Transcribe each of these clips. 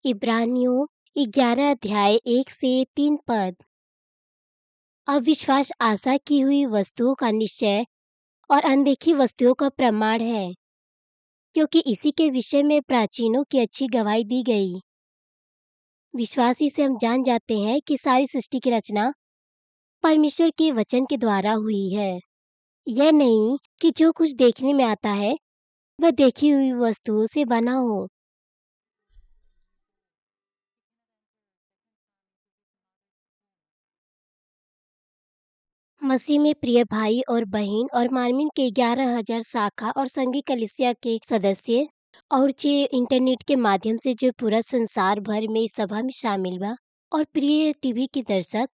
इब्रानियों 11 अध्याय 1 से 3 पद। अविश्वास आशा की हुई वस्तुओं का निश्चय और अनदेखी वस्तुओं का प्रमाण है, क्योंकि इसी के विषय में प्राचीनों की अच्छी गवाही दी गई। विश्वास ही से हम जान जाते हैं कि सारी सृष्टि की रचना परमेश्वर के वचन के द्वारा हुई है। यह नहीं कि जो कुछ देखने में आता है वह देखी हुई वस्तुओं से बना हो। मसीह में प्रिय भाई और बहन और मार्मिन के 11,000 शाखा और संघी कलीसिया के सदस्य और जे इंटरनेट के माध्यम से जो पूरा संसार भर में इस सभा में शामिल बा और प्रिय टीवी के दर्शक,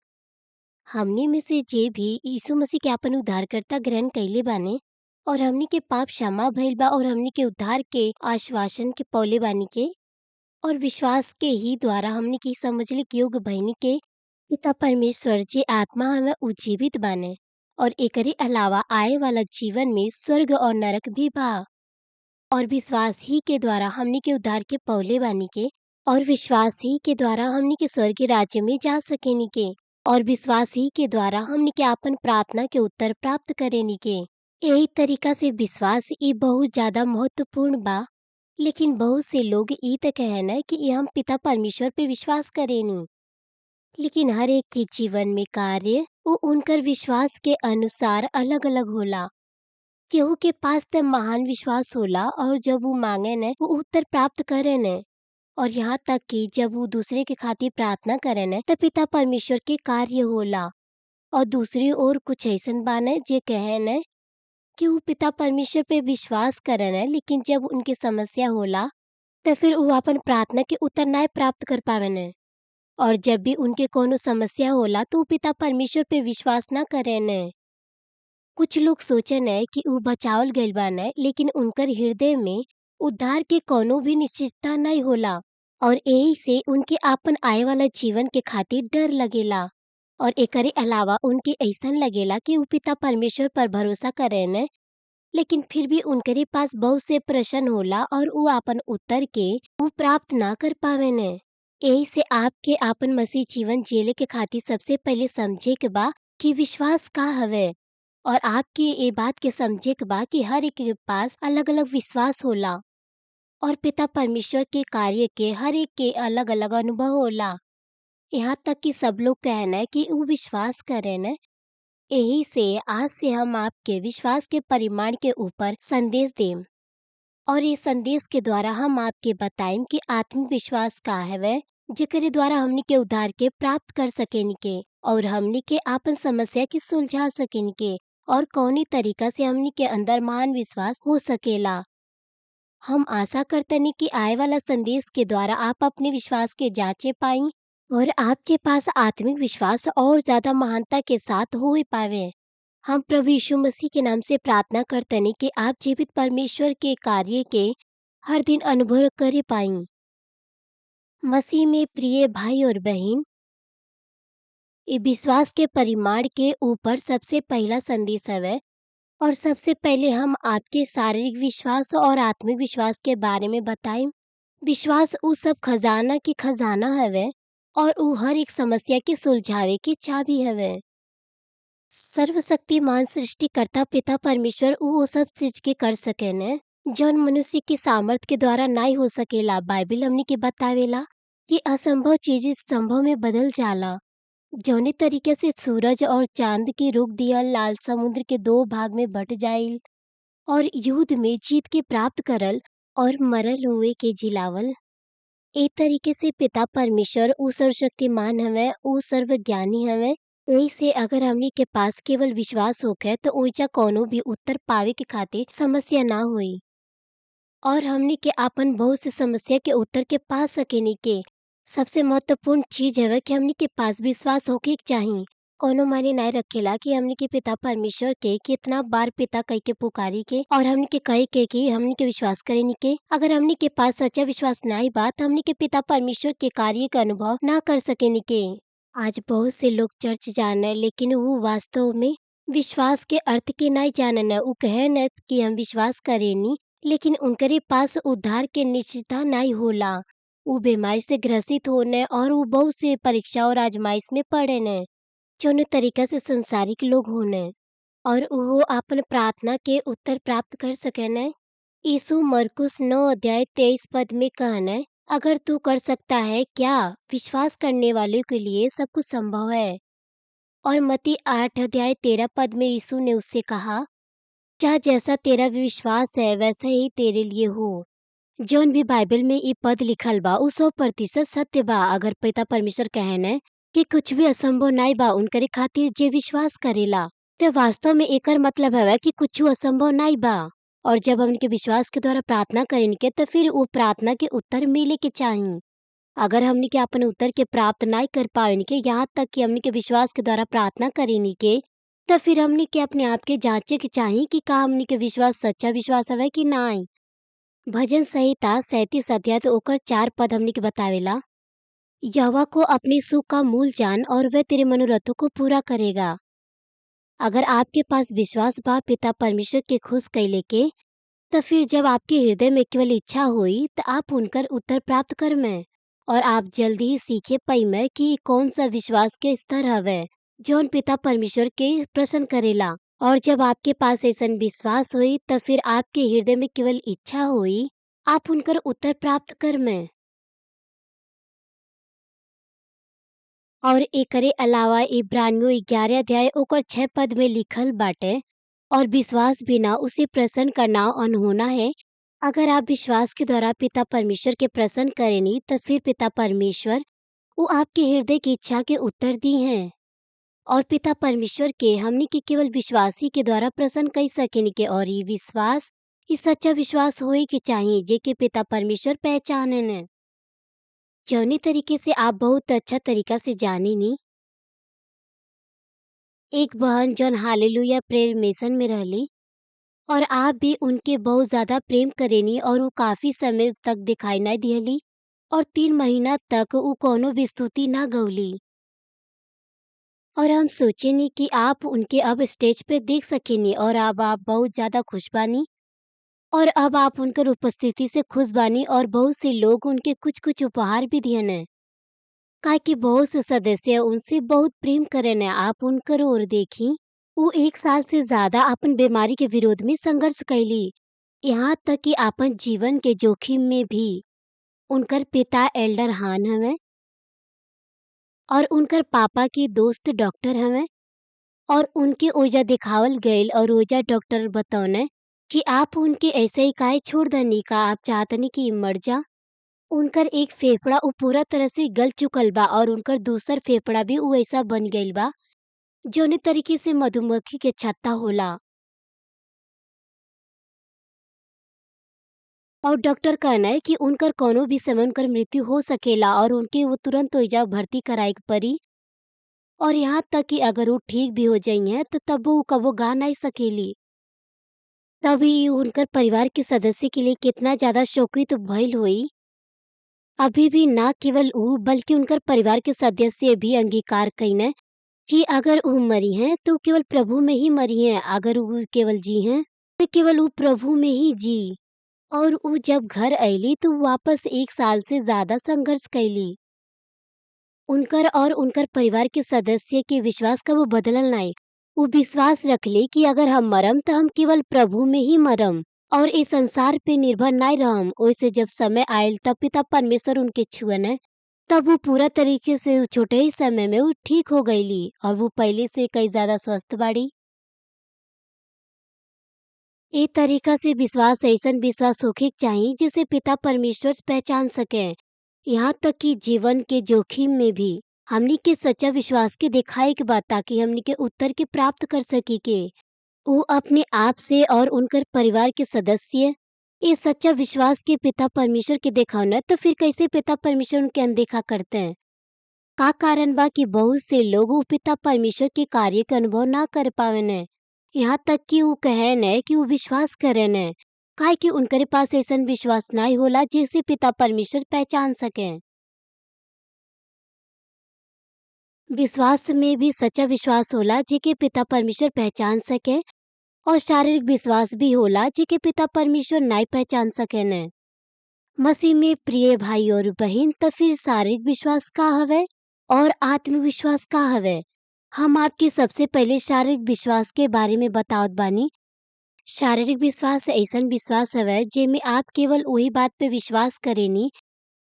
हमनी में से जे भी यीशु मसीह के आपन उद्धारकर्ता ग्रहण कइले बाने और हमनी के पाप क्षमा भइल बा और हमनी के उद्धार के आश्वासन के पौले बानी के और विश्वास के ही द्वारा हमनी के समझले के योग्य भइनी के पिता परमेश्वर जे आत्मा हमें उज्जीवित बाने और एकरे अलावा आए वाला जीवन में स्वर्ग और नरक भी बा और विश्वास ही के द्वारा हमनी के उद्धार के पौले बानी के और विश्वास ही के द्वारा हमनी के स्वर्ग राज्य में जा सकेनी के और विश्वास ही के द्वारा हमनी के आपन प्रार्थना के उत्तर प्राप्त करेनी के। यही तरीका से विश्वास ई बहुत ज्यादा महत्वपूर्ण बा, लेकिन बहुत से लोग ई त कहना कि हम पिता परमेश्वर पे विश्वास करेनी, लेकिन हर एक के जीवन में कार्य वो उनकर विश्वास के अनुसार अलग अलग होला। केहू के पास त महान विश्वास होला और जब वो मांगे न वो उत्तर प्राप्त करे न, और यहाँ तक कि जब वो दूसरे के खातिर प्रार्थना करे न त पिता परमेश्वर के कार्य होला। और दूसरी ओर कुछ ऐसन बाने जे कहे न कि वो पिता परमेश्वर पे विश्वास करे न, लेकिन जब उनके समस्या होला तो फिर वो अपन प्रार्थना के उत्तर ना प्राप्त कर पावे न। और जब भी उनके कोनो समस्या होला तो वो पिता परमेश्वर पे विश्वास ना करे न। कुछ लोग सोचे न कि वो बचावल गइल बा न, लेकिन उनकर हृदय में उद्धार के कोनो भी निश्चितता नहीं होला और यही से उनके आपन आए वाला जीवन के खातिर डर लगेला। और एकरे अलावा उनके ऐसन लगेला कि वो पिता परमेश्वर पर भरोसा करे न, लेकिन फिर भी उनकरे पास बहुत से प्रश्न होला और वो आपन उत्तर के वो प्राप्त ना कर पावे न। यही से आपके आपन मसीह जीवन जिले के खातिर सबसे पहले समझे के बा कि विश्वास का हवे और आपके ये बात के समझे के बा कि हर एक के पास अलग अलग विश्वास होला और पिता परमेश्वर के कार्य के हर एक के अलग अलग अनुभव होला। यहाँ तक कि सब लोग कहना है कि वो विश्वास करे न। यही से आज से हम आपके विश्वास के परिमाण के ऊपर संदेश दें और ये संदेश के द्वारा हम आपके बताएं कि आत्मिक विश्वास का है वह जेकरे द्वारा हमनी के उद्धार के प्राप्त कर सकेनी के और हमनी के आपन समस्या के सुलझा सकेनी के और कौनी तरीका से हमनी के अंदर महान विश्वास हो सकेला। हम आशा करतनी कि आए वाला संदेश के द्वारा आप अपने विश्वास के जांचे पाई और आपके पास आत्मिक विश्वास और ज्यादा महानता के साथ हो पावे। हम प्रभु यीशु मसीह के नाम से प्रार्थना करतनी कि आप जीवित परमेश्वर के कार्य के हर दिन अनुभव करे पाई। मसीह में प्रिय भाई और बहन, ये विश्वास के परिमाण के ऊपर सबसे पहला संदेश है और सबसे पहले हम आपके शारीरिक विश्वास और आत्मिक विश्वास के बारे में बताएं। विश्वास उ सब खजाना के खजाना हवे और उ हर एक समस्या के सुलझावे की चाबी हवे। सर्वशक्तिमान सृष्टिकर्ता पिता परमेश्वर वो सब चीज के कर सके न जौन मनुष्य के सामर्थ के द्वारा नहीं हो सकेला। बाइबल हमनी के बतावेला कि असंभव चीजें संभव में बदल जाला। जौने तरीके से सूरज और चांद के रोक दिया लाल समुद्र के दो भाग में बट जाइल और युद्ध में जीत के प्राप्त करल और मरल हुए के जिलावल। एक तरीके से पिता परमेश्वर उ सर्वशक्तिमान हवे, उ सर्वज्ञानी हवे। यही से अगर हमनी के पास केवल विश्वास होखे तो ओइजा कोनो भी उत्तर पावे के खातिर समस्या ना होई और हमनी के आपन बहुत से समस्या के उत्तर के पा सकेनी के। सबसे महत्वपूर्ण चीज है कि हमनी के पास विश्वास होके के चाहिए। कोनो मायने नहीं रखेला कि हमनी के पिता परमेश्वर के कितना बार पिता कह के पुकारी के और हमनी के कह के कि हमनी के विश्वास करेनी के। अगर हमनी के पास सच्चा विश्वास नहीं बात हमनी के पिता परमेश्वर के कार्य का अनुभव ना कर सकेनी के। आज बहुत से लोग चर्च जाने लेकिन वो वास्तव में विश्वास के अर्थ के नहीं जानन। वो कहे न कि हम विश्वास करेनी, लेकिन उनकरे पास उद्धार के निश्चितता नहीं होला। ऊ बीमारी से ग्रसित होने और ऊ बहुत से परीक्षा और आजमाइश में पड़े ने जौन तरीका से संसारिक लोग होने और वो अपन प्रार्थना के उत्तर प्राप्त कर सके ने। यीशु मरकुस 9 अध्याय 23 पद में कहने, अगर तू कर सकता है क्या, विश्वास करने वाले के लिए सब कुछ संभव है। और मत्ती 8 अध्याय 13 पद में यीशु ने उससे कहा, चाह जैसा तेरा विश्वास है वैसा ही तेरे लिए हो। जौन भी बाइबल में ई पद लिखल बा उ 100% सत्य बा। अगर पिता परमेश्वर कहने कि कुछ भी असंभव नाई बा उनकरे खातिर जे विश्वास करेला, तो वास्तव में एकर मतलब हवे कि कुछ असंभव नाई बा। और जब हमन के विश्वास के द्वारा प्रार्थना करेन के तो फिर वो प्रार्थना के उत्तर मिले के चाहिए। अगर हमनी के अपन उत्तर के प्राप्त नाई कर पावेन के, यहाँ तक कि हमनी के विश्वास के द्वारा प्रार्थना करेनी के, तो फिर हमनी के अपने आप के जांचे के चाहिए कि का हमनी के विश्वास सच्चा विश्वास हवे कि नाई। भजन संहिता 37 अध्याय तो ओकर 4 पद हमनी के बतावेला, यहोवा को अपने सुख का मूल जान और वह तेरे मनोरथों को पूरा करेगा। अगर आपके पास विश्वास बा पिता परमेश्वर के खुश कैले के, तो फिर जब आपके हृदय में केवल इच्छा हुई तो आप उनकर उत्तर प्राप्त कर में और आप जल्दी ही सीखे पाई में कि कौन सा विश्वास के स्तर हवे जौन पिता परमेश्वर के प्रसन्न करेला। और जब आपके पास ऐसा विश्वास हुई तो फिर आपके हृदय में केवल इच्छा हुई, आप उनकर उत्तर प्राप्त कर में। और एकरे अलावा इब्रानियों 11 अध्याय ओकर 6 पद में लिखल बाटे, और विश्वास बिना उसे प्रसन्न करना अनहोना है। अगर आप विश्वास के द्वारा पिता परमेश्वर के प्रसन्न करेनी तो फिर पिता परमेश्वर वो आपके हृदय की इच्छा के उत्तर दी हैं। और पिता परमेश्वर के हमनी के केवल विश्वासी के द्वारा प्रसन्न कर सकेनी के, और ये विश्वास ये सच्चा विश्वास होए के चाहिए जे के पिता परमेश्वर पहचाने ने। जौनी तरीके से आप बहुत अच्छा तरीका से जानी नी, एक बहन जौन हालेलुया प्रेयर मिशन में रहली और आप भी उनके बहुत ज्यादा प्रेम करेनी और वो काफी समय तक दिखाई ना दिहली और 3 महीना तक वो कोनो भी स्तुति ना गौली। और हम सोचेनी कि आप उनके अब स्टेज पे देख सकेनी और अब आप बहुत ज्यादा खुश बानी और अब आप उनकर उपस्थिति से खुश बानी और बहुत से लोग उनके कुछ कुछ उपहार भी दियन है। काहे कि बहुत से सदस्य उनसे बहुत प्रेम करेन है। आप उनकर ओर देखी, वो 1 साल से ज्यादा अपन बीमारी के विरोध में संघर्ष कैली, यहाँ तक कि आपन जीवन के जोखिम में भी। उनकर पिता एल्डर हान हवे और उनकर पापा के दोस्त डॉक्टर हवे और उनके ओजा दिखावल गईल और ओजा डॉक्टर बतौने कि आप उनके ऐसे ही काहे छोड़ दनी, का आप चाहतनी कि ई मर जा। उनकर एक फेफड़ा उ पूरा तरह से गल चुकल बा और उनकर दूसर फेफड़ा भी उ ऐसा बन गईल बा जौने तरीके से मधुमक्खी के छत्ता होला। और डॉक्टर कहना है कि उनकर कोनो भी समय उनकर मृत्यु हो सकेला और उनके वो तुरंत ओइजा भर्ती कराए के पड़ी। और यहाँ तक कि अगर वो ठीक भी हो जाई हैं तो तब वो कबो गा नहीं सकेली। तभी उनकर परिवार के सदस्य के लिए कितना ज्यादा शोकित भइल हुई। अभी भी ना केवल ऊ बल्कि उनकर परिवार के सदस्य भी अंगीकार कइने कि अगर ऊ मरी हैं तो केवल प्रभु में ही मरी हैं, अगर ऊ केवल जी हैं तो केवल ऊ प्रभु में ही जी। और ऊ जब घर अइली तो वापस 1 साल से ज्यादा संघर्ष कैली। उनकर और उनकर परिवार के सदस्य के विश्वास का वो बदलल नाई। वो विश्वास रखले कि अगर हम मरम तो हम केवल प्रभु में ही मरम और इस संसार पे निर्भर नाई रहम। ओइसे जब समय आयल तब पिता परमेश्वर उनके छुअन, तब वो पूरा तरीके से उ छोटे ही समय में वो ठीक हो गईली और वो पहले से कई ज्यादा स्वस्थ बाड़ी। ए तरीका से विश्वास ऐसन विश्वास होखे के चाहिए जिसे पिता परमेश्वर पहचान सके। यहाँ तक कि जीवन के जोखिम में भी हमनी के सच्चा विश्वास के दिखाए के बाद ताकि हमनी के उत्तर के प्राप्त कर सकी के। वो अपने आप से और उनकर परिवार के सदस्य ये सच्चा विश्वास के पिता परमेश्वर के दिखावना, तो फिर कैसे पिता परमेश्वर उनके अनदेखा करते हैं। का कारण बा कि बहुत से लोग वो पिता परमेश्वर के कार्य के अनुभव ना कर पावेन। यहाँ तक कि वो कहन है कि वो विश्वास करेन है, काहे कि उनकरे पास ऐसन विश्वास नाई होला जिसे पिता परमेश्वर पहचान सके। विश्वास में भी सच्चा विश्वास होला जेके पिता परमेश्वर पहचान सके और शारीरिक विश्वास भी होला जेके पिता परमेश्वर नाई पहचान सकेन। मसीह में प्रिय भाई और बहन त फिर शारीरिक विश्वास का हवे और आत्मविश्वास का हवे। हम आपके सबसे पहले शारीरिक विश्वास के बारे में बतावत बानी। शारीरिक विश्वास ऐसन विश्वास हवे जेमे आप केवल वही बात पे विश्वास करेनी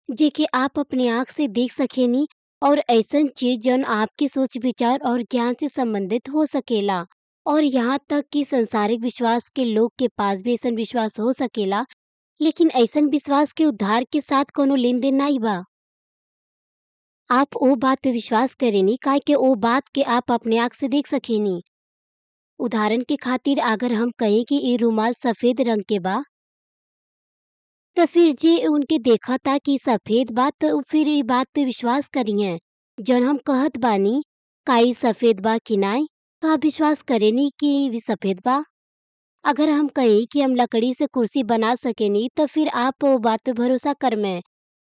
जेके आप अपने आँख से देख सकेनी और ऐसन चीज जौन आपके सोच विचार और ज्ञान से संबंधित हो सकेला। और यहाँ तक कि संसारिक विश्वास के लोग के पास भी ऐसन विश्वास हो सकेला, लेकिन ऐसन विश्वास के उद्धार के साथ कोनो लेन-देन नाई बा। आप ओ बात पे विश्वास करेनी काहे कि ओ बात के आप अपने आँख से देख सकेनी। उदाहरण के खातिर अगर हम कहीं कि इ रुमाल सफ़ेद रंग के बा, त फिर जे उनके देखता कि सफ़ेद बा त उ फिर इ बात पे विश्वास करिहें। जौन हम कहत बानी का इ सफ़ेद बा कि नाहीं? का आप विश्वास करेनी कि इ सफ़ेद बा? अगर हम कहीं कि हम लकड़ी से कुर्सी बना सकेनी त फिर आप ओ बात पे भरोसा करमें।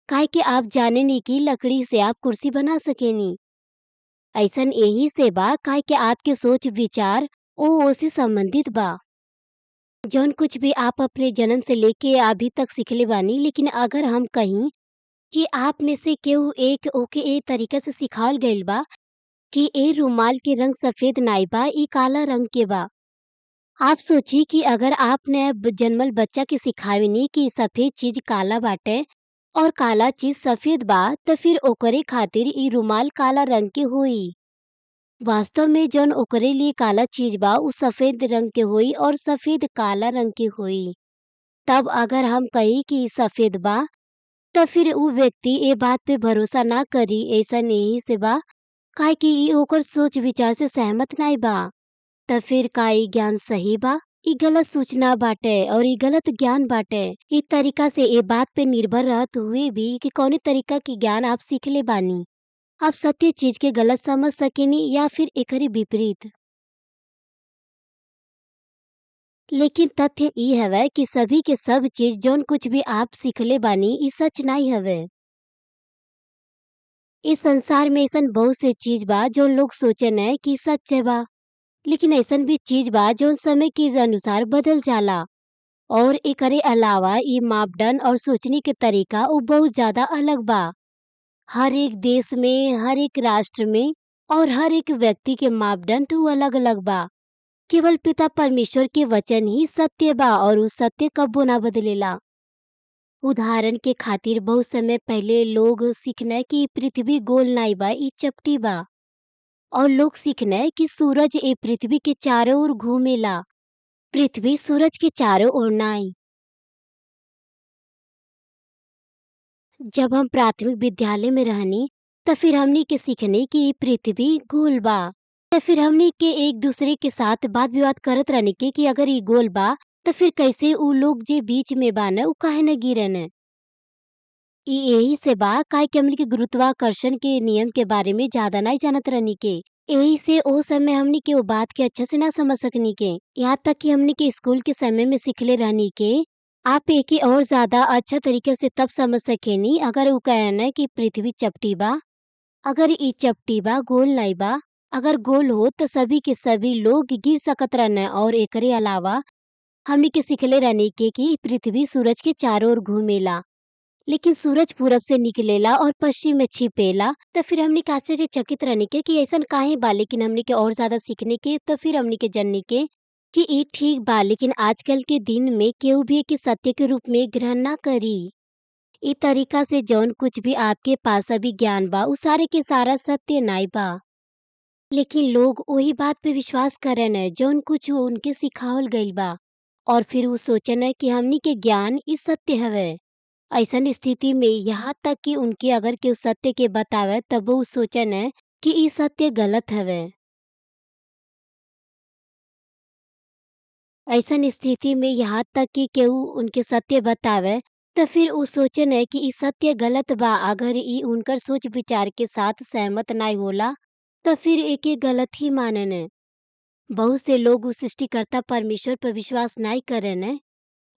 काहे कि आप जानेनी कि लकड़ी से आप कुर्सी बना सकेनी। अइसन एही से बा काहे कि आपके सोच विचार ओसे संबंधित बा। जौन कुछ भी आप अपने जन्म से लेके अभी तक सिखले बानी, लेकिन अगर हम कहीं कि आप में से केहू एक ओके ए तरीका से सिखावल गइल बा कि ए रुमाल के रंग सफ़ेद नाई बा, इ काला रंग के बा। आप सोची कि अगर आपने जन्मल बच्चा के सिखावेनी कि सफ़ेद चीज़ काला बाटे और काला चीज़ सफ़ेद बा, त फिर ओकरे खातिर इ रुमाल काला रंग के होई। वास्तव में जौन ओकरे लिए काला चीज़ बा उ सफ़ेद रंग के होई और सफ़ेद काला रंग के होई। तब अगर हम कही कि इ सफ़ेद बा, त फिर उ व्यक्ति ए बात पे भरोसा ना करी। अइसन एही से बा काहे कि इ ओकर सोच विचार से सहमत नाई बा। त फिर का इ ज्ञान सही बा? इ गलत सूचना बाटे और इ गलत ज्ञान बाटे। इ तरीका से ए बात पे निर्भर रहत हुए भी कि कौने तरीका के ज्ञान आप सीखले बानी। आप सत्य चीज के गलत समझ सकेनी या फिर एकरे विपरीत। लेकिन तथ्य इ हवे कि सभी के सब चीज जौन कुछ भी आप सीखले बानी इ सच नाई हवे। इस संसार में अइसन बहुत से चीज बा जौन लोग सोचेने कि सच बा, लेकिन अइसन भी चीज बा जौन समय के अनुसार बदल जाला। और एकरे अलावा इ मापदंड और सोचने के तरीका उ बहुत ज्यादा अलग बा। हर एक देश में, हर एक राष्ट्र में और हर एक व्यक्ति के मापदंड उ अलग-अलग बा। केवल पिता परमेश्वर के वचन ही सत्य बा और उ सत्य कब्बो ना बदलेला। उदाहरण के खातिर बहुत समय पहले लोग सीखने कि पृथ्वी गोल नाई बा, इ चपटी बा। और लोग सीखने कि सूरज ए पृथ्वी के चारों ओर घूमेला। पृथ्वी सूरज के चारों ओर नाई। जब हम प्राथमिक विद्यालय में रहनी, त फिर हमनी के सीखनी कि इ पृथ्वी गोल बा। त फिर हमनी के एक दूसरे के साथ वाद विवाद करत रहनी के कि अगर इ गोल बा, त फिर कैसे उ लोग जे बीच में बान उ काहे न गिरन। इ यही से बा काहे कि हमनी के गुरुत्वाकर्षण के नियम के बारे में ज्यादा नाई जानत रहनी के। यही से ओ समय हमनी के ओ बात के अच्छा से ना समझ सकनी के। यहाँ तक कि हमनी के स्कूल के समय में सिखले रहनी के आप एके और ज्यादा अच्छा तरीके से तब समझ सकेनी अगर उ कहन कि पृथ्वी चपटी बा। अगर इ चपटी बा, गोल नाई बा। अगर गोल हो त सभी के सभी लोग गिर सकत रहन। और एकरे अलावा हमनी के सिखले रहनी के कि पृथ्वी सूरज के चारों ओर घूमेला, लेकिन सूरज पूरब से निकलेला और पश्चिम में छिपेला। त फिर हमनी के आश्चर्यचकित रहनी के कि अइसन काहे बा, लेकिन हमनी के और ज्यादा सीखने के त फिर हमनी के जननी के कि इ ठीक बा, लेकिन आजकल के दिन में केहू भी एके सत्य के रूप में ग्रहण ना करी। इ तरीका से जौन कुछ भी आपके पास अभी ज्ञान बा उ सारे के सारा सत्य नाई बा। लेकिन लोग वही बात पे विश्वास करन जौन कुछ उनके सिखावल गइल बा और फिर उ सोचन कि हमनी के ज्ञान इ सत्य हवे। ऐसन स्थिति में यहाँ तक कि उनके अगर केहू सत्य के बतावे तब उ सोचन कि इ सत्य गलत हवे। ऐसन स्थिति में यहाँ तक कि केहू उनके सत्य बतावे त फिर उ सोचन कि इ सत्य गलत बा। अगर इ उनकर सोच विचार के साथ सहमत नाई होला त फिर एके गलत ही मानन। बहुत से लोग उस सृष्टिकर्ता परमेश्वर पर विश्वास नाई करन,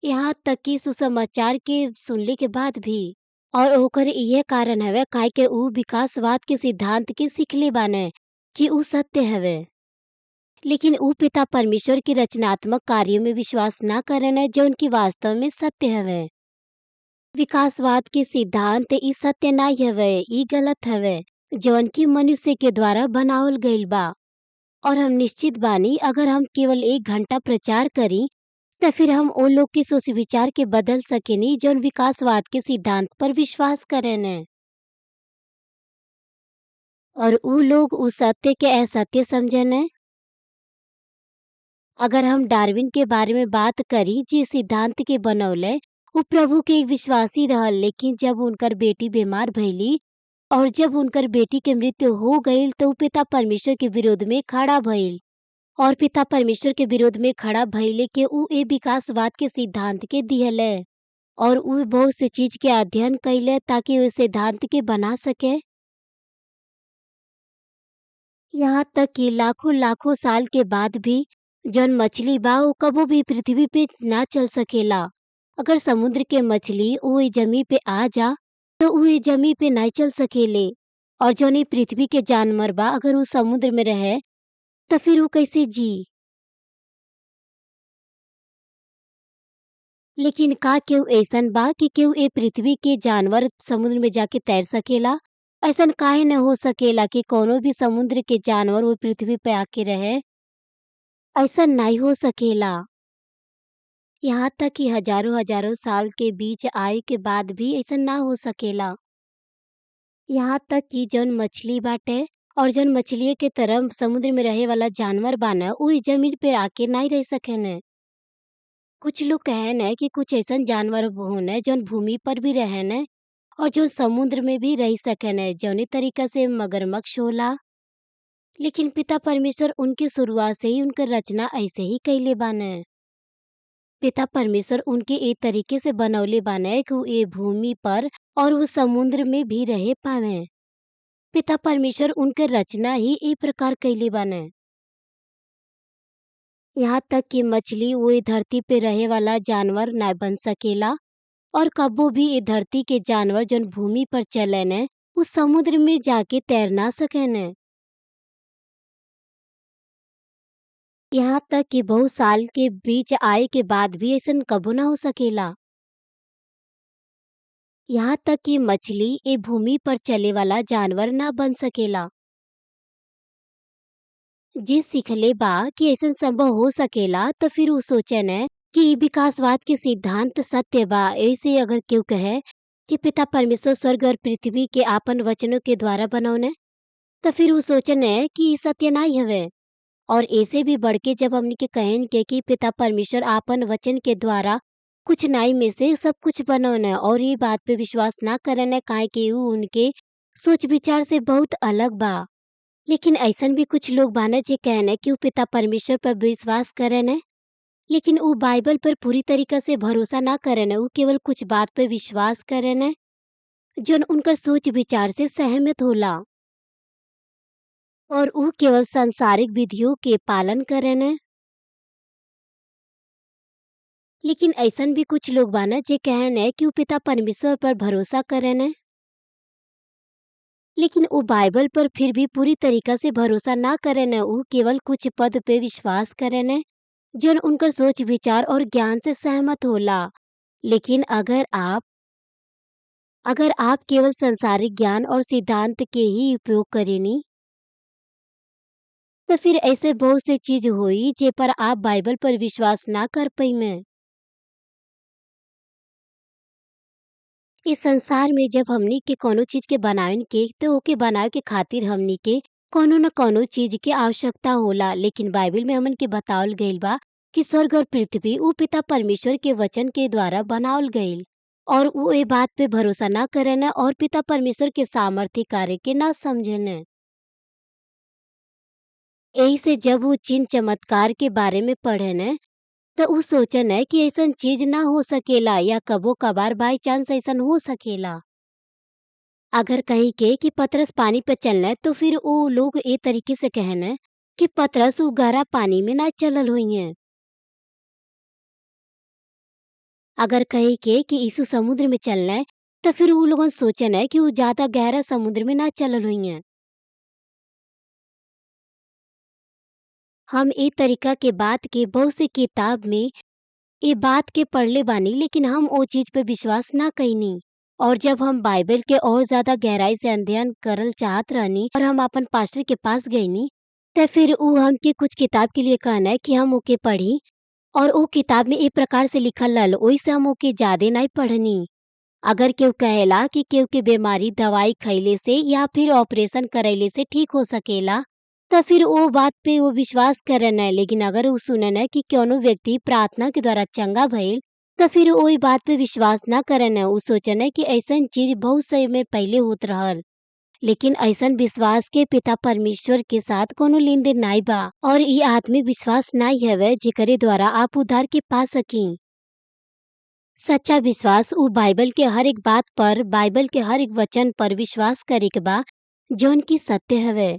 यहाँ तक कि सुसमाचार के सुनले के बाद भी। और ओकर इहे कारण हवे काहे कि उ विकासवाद के सिद्धांत के सिखले बान कि उ सत्य हवे। लेकिन उ पिता परमेश्वर के रचनात्मक कार्यों में विश्वास ना करन जौन कि वास्तव में सत्य हवे। विकासवाद के सिद्धांत ई सत्य नाई हवे, ई गलत हवे, जवन की मनुष्य के द्वारा बनावल गईल बा। और हम निश्चित बानी अगर हम केवल 1 घंटा प्रचार करी त फिर हम ओ लोग के सोच विचार के बदल सकेनी जौन विकासवाद के सिद्धांत पर विश्वास करेने। और ऊ लोग उ सत्य के असत्य समझेने। अगर हम डार्विन के बारे में बात करी जे सिद्धांत के बनौले, वो प्रभु के एक विश्वासी रहल, लेकिन जब उनकर बेटी बीमार भइली और जब उनकर बेटी के मृत्यु हो गईल तो ऊ पिता परमेश्वर के विरोध में खड़ा भइल। और पिता परमेश्वर के विरोध में खड़ा भइले के ऊ ए विकासवाद के सिद्धांत के दिहले। और ऊ बहुत से चीज के अध्ययन कइले ताकि वे सिद्धांत के बना सके। यहाँ तक कि लाखों-लाखों साल के बाद भी जौन मछली बा ऊ कबो भी पृथ्वी पे ना चल सकेला। अगर समुद्र के मछली ओए जमी पे आ जा तो ऊ ए जमी पे नाई चल सकेले। और जौन ई पृथ्वी के जानवर बा अगर ऊ समुद्र में रहे तो फिर ऊ कैसे जी? लेकिन का केहू अइसन बा कि केहू ए पृथ्वी के जानवर समुद्र में जाके तैर सकेला? ऐसन काहे न हो सकेला कि कौनो भी समुद्र के जानवर वो पृथ्वी पे आके रहे? ऐसा नहीं हो सकेला। यहाँ तक कि हजारों-हजारों साल के बीच आए के बाद भी ऐसा ना हो सकेला। यहाँ तक कि जौन मछली बाटे और जौन मछलिए के तरह समुद्र में रहे वाला जानवर बाना उ इ जमीन पे आके नहीं रह सकेने। कुछ लोग कहेने कि कुछ ऐसन जानवर होने जौन भूमि पर भी रहेने और जो समुद्र में भी रह सकेने, जौने तरीका से मगरमच्छ होला। लेकिन पिता परमेश्वर उनके शुरुआत से ही उनकर रचना ऐसे ही कइले बाने। पिता परमेश्वर उनके ए तरीके से बनवले बाने कि उ ए भूमि पर और वो समुद्र में भी रहे पावे। पिता परमेश्वर उनके रचना ही ए प्रकार कइले बाने। यहाँ तक कि मछली वो ए धरती पे रहे वाला जानवर ना बन सकेला। और कबो भी ए धरती के जानवर जौन भूमि पर चलेने उ समुद्र में जाके तैर ना सकेने। यहाँ तक कि बहुत साल के बीच आए के बाद भी अइसन कबो ना हो सकेला। यहाँ तक कि मछली ए भूमि पर चले वाला जानवर ना बन सकेला। जे सिखले बा कि अइसन संभव हो सकेला तो फिर उ सोचेने कि इ विकासवाद के सिद्धांत सत्य बा। ऐसे अगर केहू कहे कि पिता परमेश्वर स्वर्ग और पृथ्वी के आपन वचनों के द्वारा बनौने तो फिर उ सोचने कि इ सत्य नाई हवे। और ऐसे भी बढ़ के जब हमनी के कहेन के कि पिता परमेश्वर आपन वचन के द्वारा कुछ नाई में से सब कुछ बनौने और ये बात पे विश्वास ना करेने काहे कि उ उनके सोच विचार से बहुत अलग बा। लेकिन ऐसन भी कुछ लोग बाने जे कहने कि उ पिता परमेश्वर पर विश्वास करेने, लेकिन उ बाइबल पर पूरी तरीका से भरोसा ना करेने। उ केवल कुछ बात पे विश्वास करेने जौन उनकर सोच विचार से सहमत होला। और उ केवल सांसारिक विधियों के पालन करेने। लेकिन ऐसन भी कुछ लोग बाना जे कहेने कि उ पिता परमेश्वर पर भरोसा करेने, लेकिन उ बाइबल पर फिर भी पूरी तरीका से भरोसा ना करेने। उ केवल कुछ पद पे विश्वास करेने जौन उनकर सोच विचार और ज्ञान से सहमत होला। लेकिन अगर आप केवल सांसारिक ज्ञान और सिद्धांत के ही उपयोग करेनी तो फिर ऐसे बहुत से चीज होई जे पर आप बाइबल पर विश्वास ना कर पइमे। इस संसार में जब हमनी के कोनो चीज के बनावेन के तो ओके बनावे के खातिर हमनी के कोनो न कोनो चीज के आवश्यकता होला। लेकिन बाइबल में हमन के बतावल गइल बा कि स्वर्ग और पृथ्वी उ पिता परमेश्वर के वचन के द्वारा बनावल गइल। और उ ए बात पे भरोसा ना करेने और पिता परमेश्वर के सामर्थ्य कार्य के ना समझेने। एही से जब वो चिन्ह चमत्कार के बारे में पढ़ेने तो उ सोचेने कि ऐसन चीज ना हो सकेला या कबो कभार बाई चांस ऐसन हो सकेला। अगर कहीं के कि पतरस पानी पे चलने तो फिर वो लोग ए तरीके से कहने कि पतरस उ गहरा पानी में ना चलल हुई। अगर कहीं के कि यीशु समुद्र में चलने तो फिर वो लोगन सोचने कि वो ज्यादा गहरा समुद्र में ना चलल हुई। हम ए तरीका के बात के बहुत से किताब में ए बात के पढ़ले बानी लेकिन हम ओ चीज पे विश्वास ना कईनी। और जब हम बाइबल के और ज्यादा गहराई से अध्ययन करल चाहत रहनी और हम अपन पास्टर के पास गईनी, त फिर ऊ हमके कुछ किताब के लिए कहना है कि हम ओके पढ़ी। और ओ किताब में ए प्रकार से लिखल रहल, ओइसे हम ओके ज्यादे नहीं पढ़नी। अगर केहू कहेला कि केहू के बीमारी दवाई खइले से या फिर ऑपरेशन करैले से ठीक हो सकेला, त फिर ओ बात पे वो विश्वास करन है। लेकिन अगर ऊ सुनन है कि कौनो व्यक्ति प्रार्थना के द्वारा चंगा भइल, त फिर ओई बात पे विश्वास ना करन है। ऊ सोचन है कि ऐसन चीज बहुत समय पहले होत रहल। लेकिन ऐसन विश्वास के पिता परमेश्वर के साथ कोनो लेन-देन नाई बा और ई आत्मिक विश्वास नाई हवे जेकरे द्वारा आप उद्धार के पा सकी। सच्चा विश्वास ऊ बाइबल के हर एक बात पर, बाइबल के हर एक वचन पर विश्वास करे के बा जौन की सत्य हवे।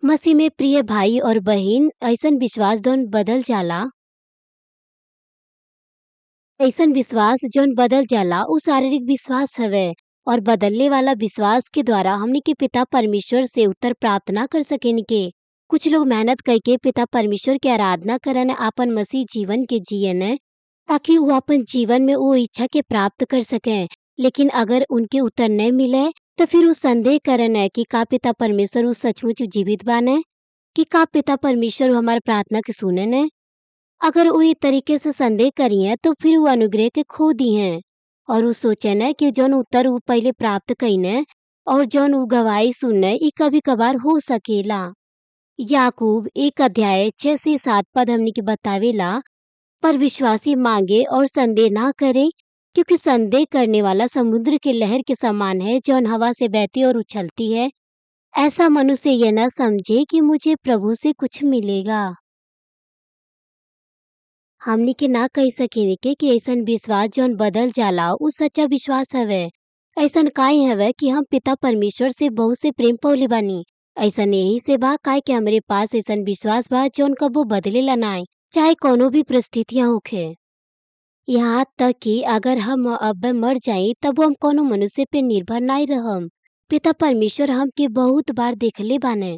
मसीह में प्रिय भाई और बहिन, ऐसन विश्वास जौन बदल जाला, ऐसन विश्वास जौन बदल जाला ऊ शारीरिक विश्वास हवे। और बदलने वाला विश्वास के द्वारा हमनी के पिता परमेश्वर से उत्तर प्राप्त ना कर सकेनी के। कुछ लोग मेहनत करके पिता परमेश्वर के आराधना करन, आपन मसीह जीवन के जियन ताकि वो अपन जीवन में वो इच्छा के प्राप्त कर सकें। लेकिन अगर उनके उत्तर नहीं मिले, तो फिर वो संदेह करन है कि का पिता परमेश्वर वो सचमुच जीवित बाने, कि का पिता परमेश्वर वो हमार प्रार्थना के सुनन है। अगर वो ये तरीके से संदेह करिए तो फिर वो अनुग्रह के खो दी हैं। और वो सोचन है कि जौन उत्तर वो पहले प्राप्त कईने और जौन वो गवाही सुनने ई कभी कभार हो सकेला। याकूब 1 अध्याय 6 से 7 पद हमनी के बतावेला, पर विश्वासी मांगे और संदेह ना करे, क्योंकि संदेह करने वाला समुद्र के लहर के समान है जौन हवा से बहती और उछलती है। ऐसा मनुष्य ये न समझे कि मुझे प्रभु से कुछ मिलेगा। हमनी के ना कह सकेनी कि ऐसन विश्वास जौन बदल जाला उ सच्चा विश्वास हवे। ऐसन काहे हवे कि हम पिता परमेश्वर से बहुत से प्रेम पौले बानी। ऐसन यही से बा काहे कि हमरे पास ऐसन विश्वास बा जौन कबो बदलेला नाय, चाहे कोनो भी परिस्थितियां होखे। यहाँ तक कि अगर हम अब मर जाई तब हम कोनो मनुष्य पे निर्भर नाई रहम। पिता परमेश्वर हमके बहुत बार देखले बाने।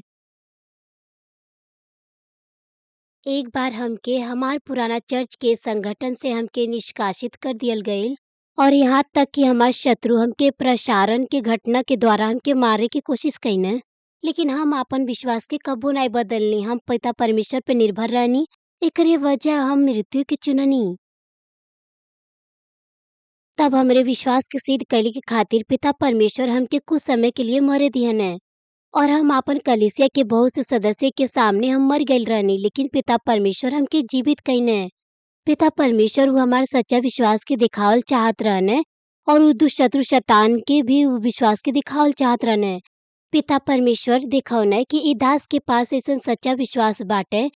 एक बार हमके हमार पुराना चर्च के संगठन से हमके निष्कासित कर दियल गईल। और यहाँ तक कि हमार शत्रु हमके प्रसारण के घटना के द्वारा हमके मारे की कोशिश कईने। लेकिन हम आपन विश्वास के कबो नाई बदलनी, हम पिता परमेश्वर पे निर्भर रहनी। एकरे वजह हम मृत्यु के चुननी। तब हमरे विश्वास के सिद्ध कैले के खातिर पिता परमेश्वर हमके कुछ समय के लिए मरे दिहन। और हम आपन कलीसिया के बहुत से सदस्य के सामने हम मर गईल रहनी, लेकिन पिता परमेश्वर हमके जीवित कईने। पिता परमेश्वर वो हमार सच्चा विश्वास के दिखावल चाहत रहने और उ दुष्ट शत्रु शैतान के भी उ विश्वास के दिखावल चाहत रहने। पिता परमेश्वर दिखौने कि ई दास के पास ऐसन सच्चा विश्वास बाटे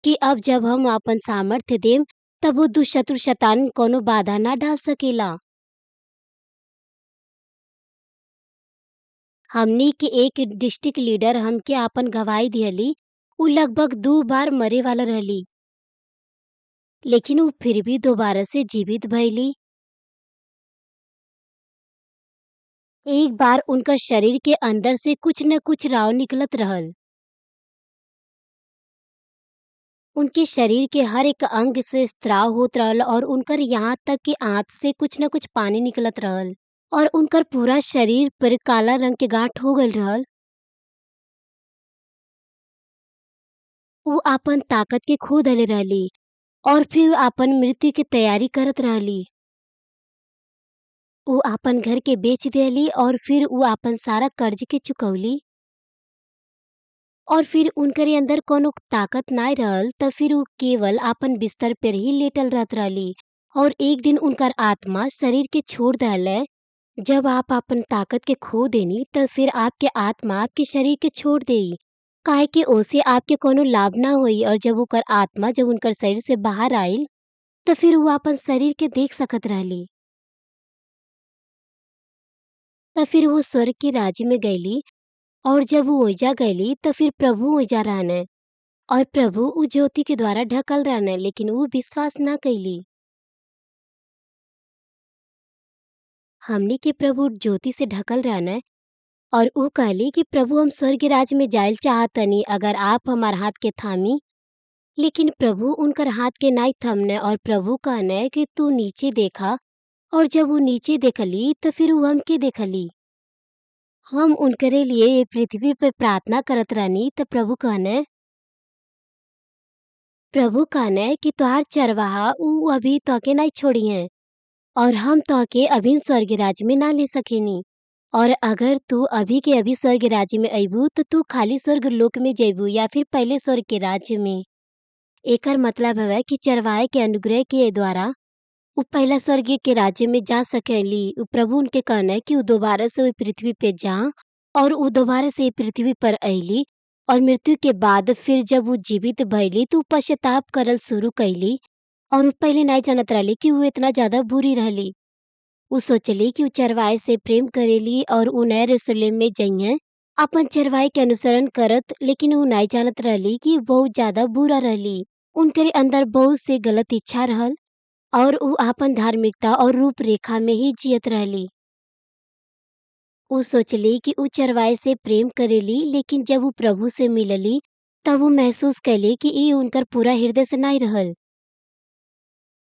कि अब जब हम आपन सामर्थ्य देम तब वो दुष्ट शत्रु शैतान कोनो बाधा ना डाल सकेला। हमनी के एक डिस्ट्रिक्ट लीडर हमके आपन गवाही दिहली। उ लगभग 2 बार मरे वाला रहली, लेकिन उ फिर भी दोबारा से जीवित भइली। एक बार उनका शरीर के अंदर से कुछ न कुछ राव निकलत रहल। उनके शरीर के हर एक अंग से स्राव होत रहल और उनकर यहाँ तक कि आंत से कुछ न कुछ पानी निकलत रहल। और उनकर पूरा शरीर पर काला रंग के गांठ हो गईल रहल। उ आपन ताकत के खो देले रहली और फिर आपन मृत्यु के तैयारी करत रहली। उ आपन घर के बेच देली और फिर उ आपन सारा कर्ज के चुकौली। और फिर उनकरे अंदर कोनो ताकत नाय रहल त फिर उ केवल आपन बिस्तर पर ही लेटल रहत रहली। और एक दिन उनकर आत्मा शरीर के छोड़ देले। जब आप आपन ताकत के खो देनी त फिर आपके आत्मा आपके शरीर के छोड़ देई, काहे कि ओसे आपके कोनो लाभ ना होई। और जब ओकर आत्मा जब उनकर शरीर से बाहर आइल त फिर वो आपन शरीर के देख सकत रहली। त फिर वो स्वर्ग के राज्य में गईली। और जब वो ओइजा गईली त फिर प्रभु ओइजा रहने और प्रभु उ ज्योति के द्वारा ढकल रहने, लेकिन वो विश्वास ना कईली। हमनी के प्रभु ज्योति से ढकल रहने और ऊ कहली कि प्रभु हम स्वर्ग राज्य में जाइल चाहतनी, अगर आप हमार हाथ के थामी। लेकिन प्रभु उनकर हाथ के नाई थमने और प्रभु कहने कि तू नीचे देखा। और जब वो नीचे देखली तो फिर वो हमके देखली। हम उनकरे लिए ये पृथ्वी पे प्रार्थना करत रहनी तो प्रभु कहने कि तोहार चरवाहा ऊ अभी तोके नहीं छोड़ी हैं और हम तोके अभी स्वर्ग राज्य में ना ले सकेनी। और अगर तू अभी के अभी स्वर्ग राज्य में अइबू तो तू खाली स्वर्ग लोक में जइबू या फिर पहले स्वर्ग के राज्य में। एकर मतलब हवे कि चरवाहे के अनुग्रह के द्वारा उ पहला स्वर्गीय के राज्य में जा सकेली। उ प्रभु उनके कहना है कि उ दोबारा से वही पृथ्वी पे जा और उ दोबारा से पृथ्वी पर अइली। और मृत्यु के बाद फिर जब वो जीवित भइली तो उ पश्चाताप करल शुरू कइली। और उ पहले नहीं जानत रहली कि वो इतना ज्यादा बुरी रहली। उ सोचली कि उ चरवाहे से प्रेम करेली और उ नए यरूशलेम में जइहे अपन चरवाहे के अनुसरण करत, लेकिन उ नहीं जानत रहली कि बहुत ज्यादा बुरा रहली। उनके अंदर बहुत से गलत इच्छा रहल और उ आपन धार्मिकता और रूपरेखा में ही जियत रहली। उ सोचली कि उ चरवाहे से प्रेम करेली, लेकिन जब उ प्रभु से मिलली तब उ महसूस कैली कि ई उनकर पूरा हृदय से नहीं रहल।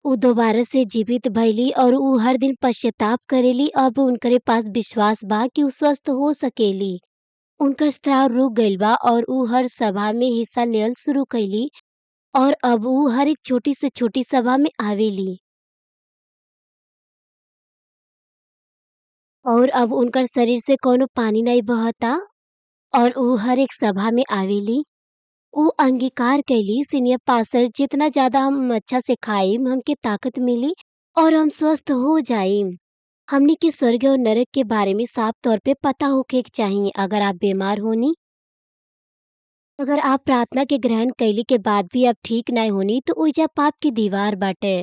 उ दोबारा से जीवित भइली और उ हर दिन पश्चाताप करेली। अब उनकरे पास विश्वास बा कि उ स्वस्थ हो सकेली। उनका स्त्राव रुक गइल बा और उ हर सभा में हिस्सा लेवल शुरू कइली। और अब उ हर एक छोटी से छोटी सभा में आवेली। और अब उनकर शरीर से कौनो पानी नहीं बहता और उ हर एक सभा में आवेली। उ अंगीकार कैली सीनियर पास्टर जितना ज्यादा हम अच्छा से खाइम हमके ताकत मिली और हम स्वस्थ हो जाइम। हमनी के स्वर्ग और नरक के बारे में साफ तौर पे पता होके के चाहिए। अगर आप बीमार होनी, अगर आप प्रार्थना के ग्रहण कैली के बाद भी आप ठीक नहीं होनी तो ओइजा पाप की दीवार बाटे।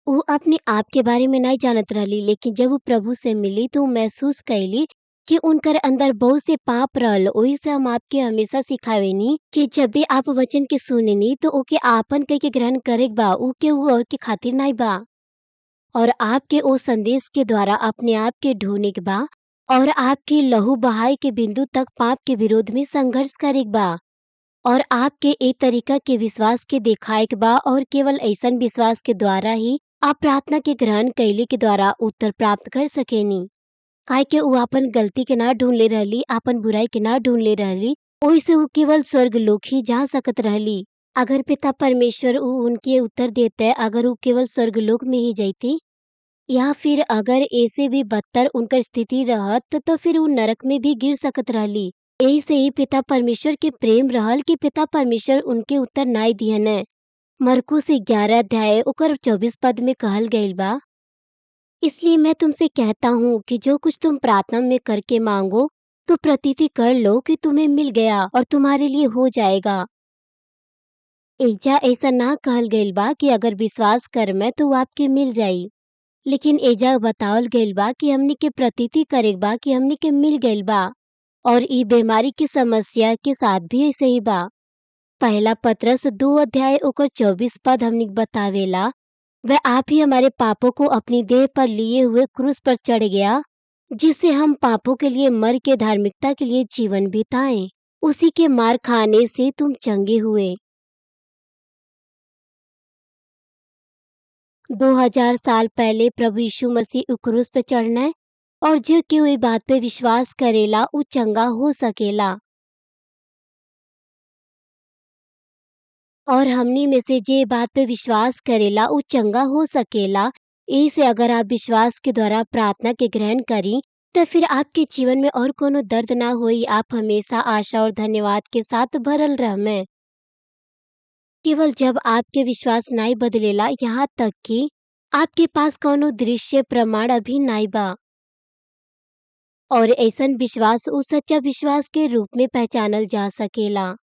वो अपने आप के बारे में नहीं जानत रहली, लेकिन जब वो प्रभु से मिली तो वो महसूस कैली कि उनकर अंदर बहुत से पाप रहल। ओही से हम आपके हमेशा सिखावेनी कि जब भी आप वचन के सुनेनी तो ओके आपन कह के ग्रहण करे के बा, ऊ के ऊ और के खातिर नहीं बा। और आपके ओ संदेश के द्वारा अपने आप के ढूंढने के बा और आपके लहू बहाए के बिंदु तक पाप के विरोध में संघर्ष करे के बा। और आपके ए तरीका के विश्वास के दिखाए के बा और केवल ऐसन विश्वास के द्वारा ही आप प्रार्थना के ग्रहण कैले के द्वारा उत्तर प्राप्त कर सकेनी। काहे के उ आपन गलती के ना ढूंढ ले रहली, आपन बुराई के ना ढूंढ ले रहली। ओही से उ केवल स्वर्ग लोक ही जा सकत रहली। अगर पिता परमेश्वर उ उनके उत्तर देते, अगर उ केवल स्वर्ग लोक में ही जैती या फिर अगर ऐसे भी बदतर उनकर स्थिति रहत तो फिर उ नरक में भी गिर सकत रहली। यही से ही पिता परमेश्वर के प्रेम रहल कि पिता परमेश्वर उनके उत्तर नाई दिहने। मरकुस 11 अध्याय ओकर 24 पद में कहल गइल बा, इसलिए मैं तुमसे कहता हूँ कि जो कुछ तुम प्रार्थना में करके मांगो तो प्रतीति कर लो कि तुम्हें मिल गया और तुम्हारे लिए हो जाएगा। एजा ऐसा ना कहल गइल बा कि अगर विश्वास कर में तो वो आपके मिल जाई, लेकिन एजा बतावल गइल बा कि हमनी के प्रतीति करे के बा कि हमनी के मिल गइल बा। और ई बीमारी की समस्या के साथ भी ऐसे ही बा। पहला पत्रस 2 अध्याय ओकर 24 पद हमनी के बतावेला, वह आप ही हमारे पापों को अपनी देह पर लिए हुए क्रूस पर चढ़ गया, जिससे हम पापों के लिए मर के धार्मिकता के लिए जीवन बिताएं। उसी के मार खाने से तुम चंगे हुए। 2000 साल पहले प्रभु यीशु मसीह उ क्रूस पे चढ़ना है और जो केहू ई बात पे विश्वास करेला उ चंगा हो सकेला। और हमनी में से जे बात पे विश्वास करेला उ चंगा हो सकेला। यही से अगर आप विश्वास के द्वारा प्रार्थना के ग्रहण करी तो फिर आपके जीवन में और कोनो दर्द ना होई। आप हमेशा आशा और धन्यवाद के साथ भरल रहमे। केवल जब आपके विश्वास नाई बदलेला, यहाँ तक कि आपके पास कोनो दृश्य प्रमाण अभी नाई बा। और ऐसन विश्वास उ सच्चा विश्वास के रूप में पहचानल जा सकेला।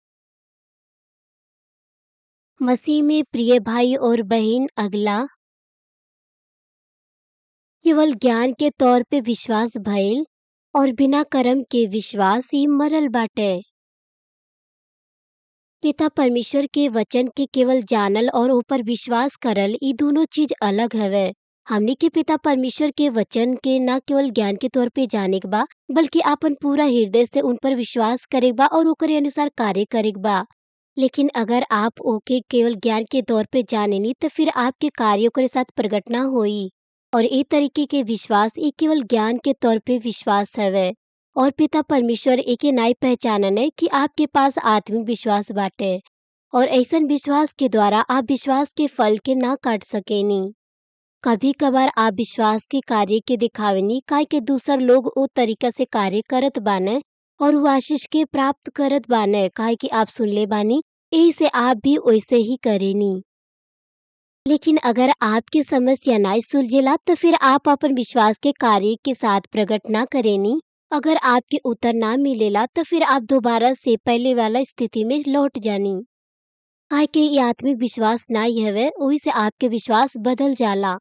मसीह में प्रिय भाई और बहन, अगला केवल ज्ञान के तौर पे विश्वास भइल और बिना कर्म के विश्वास ही मरल बाटे। पिता परमेश्वर के वचन के केवल जानल और ऊपर विश्वास करल, ई दोनों चीज अलग हवे। हमनी के पिता परमेश्वर के वचन के न केवल ज्ञान के तौर पे जाने के बा, बल्कि आपन पूरा हृदय से उन पर विश्वास करे के बा और ओकरे अनुसार कार्य करे के बा। लेकिन अगर आप ओके केवल ज्ञान के तौर पे जानेनी तो फिर आपके कार्यों के साथ प्रकट ना होई। और ए तरीके के विश्वास ये केवल ज्ञान के तौर पे विश्वास हवे। और पिता परमेश्वर एके नाई पहचानन है कि आपके पास आत्मिक विश्वास बाटे। और ऐसन विश्वास के द्वारा आप विश्वास के फल के ना काट सकेनी। कभी कभार आप विश्वास के कार्य के दिखावेनी काहे के दूसर लोग ओ तरीका से कार्य करत बाने और वो आशीष के प्राप्त करत बाने काहे कि आप सुनले बानी यही से आप भी वैसे ही करेनी। लेकिन अगर आपकी समस्या ना सुलझेला तो फिर आप अपन विश्वास के कार्य के साथ प्रकट ना करेनी। अगर आपके उत्तर ना मिलेला तो फिर आप दोबारा से पहले वाला स्थिति में लौट जानी। काहे कि ये आत्मिक विश्वास ना ही हवे वही से आपके विश्वास बदल जाला।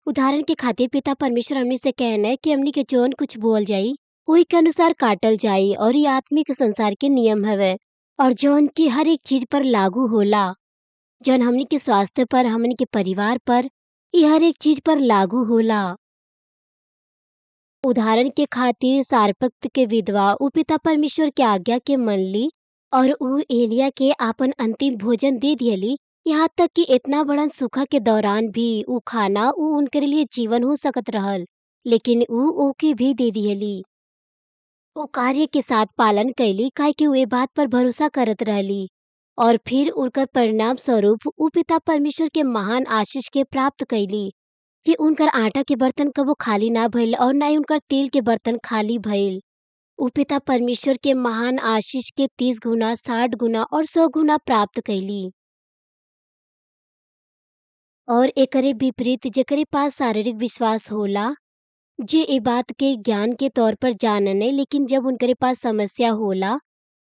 उदाहरण के खातिर पिता परमेश्वर हमनी से कहना है कि हमनी के जौन कुछ बोल जाई वही के अनुसार काटल जाई और ये आत्मिक संसार के नियम हवे। और जौन की हर एक चीज पर लागू होला। जौन हमनी के स्वास्थ्य पर हमनी के परिवार पर ये हर एक चीज पर लागू होला। उदाहरण के खातिर सारपक्त के विधवा उ पिता परमेश्वर के आज्ञा के मनली और उ एलिया के आपन अंतिम भोजन दे दियली। यहाँ तक कि इतना बड़न सूखा के दौरान भी उ खाना उ उनके लिए जीवन हो सकत रहल। लेकिन उ ओके भी दे दियली। वो कार्य के साथ पालन कैली काहे कि वे बात पर भरोसा करत रहली। और फिर उनकर परिणाम स्वरूप उ पिता परमेश्वर के महान आशीष के प्राप्त कैली कि उनकर आटा के बर्तन कबो खाली ना भइल और ना ही उनकर तेल के बर्तन खाली भइल। उ पिता परमेश्वर के महान आशीष के 30 गुना 60 गुना और 100 गुना प्राप्त कैली। और एकरे विपरीत जेकरे पास शारीरिक विश्वास होला जे ए बात के ज्ञान के तौर पर जानने लेकिन जब उनके पास समस्या होला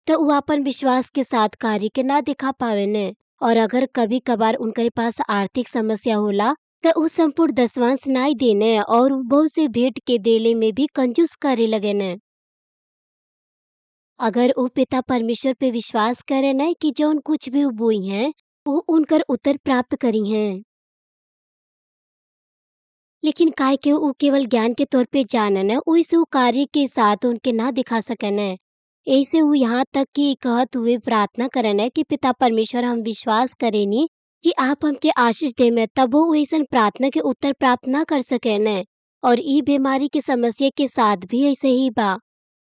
तो वो अपन विश्वास के साथ कार्य के ना दिखा पावेने। और अगर कभी कभार उनके पास आर्थिक समस्या होला तो उ संपूर्ण दसवांश नाई देने और उ बहुत से भेंट के देले में भी कंजूस करे लगे ने। अगर वो पिता परमेश्वर पे विश्वास करे न कि जौन कुछ भी उ बोई हैं वो उनकर उत्तर प्राप्त करी हैं। लेकिन काय के उ केवल ज्ञान के तौर पे जानन है ओइसे उ कार्य के साथ उनके ना दिखा सकन है। ऐसे उ यहाँ तक कि कहत हुए प्रार्थना करन है कि पिता परमेश्वर हम विश्वास करेनी कि आप हमके आशीष दे में तब वो ऐसन प्रार्थना के उत्तर प्राप्त ना कर सकेन है। और ई बीमारी के समस्या के साथ भी ऐसे ही बा।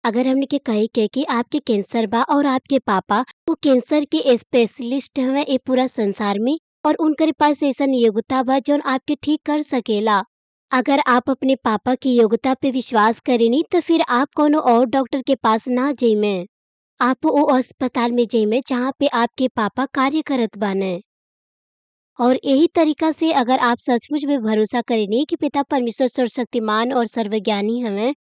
अगर हमने के कही के कि आपके कैंसर बा और आपके पापा वो कैंसर के स्पेशलिस्ट हवे ए पूरा संसार में और उनके पास ऐसा योग्यता बा जौन आपके ठीक कर सकेला। अगर आप अपने पापा की योग्यता पे विश्वास करेनी तो फिर आप कोनो और डॉक्टर के पास ना जाइमे। आप वो अस्पताल में जाइमे जहाँ पे आपके पापा कार्य करत बाने। और यही तरीका से अगर आप सचमुच में भरोसा करेनी कि पिता परमेश्वर सर्वशक्तिमान और सर्वज्ञानी हवे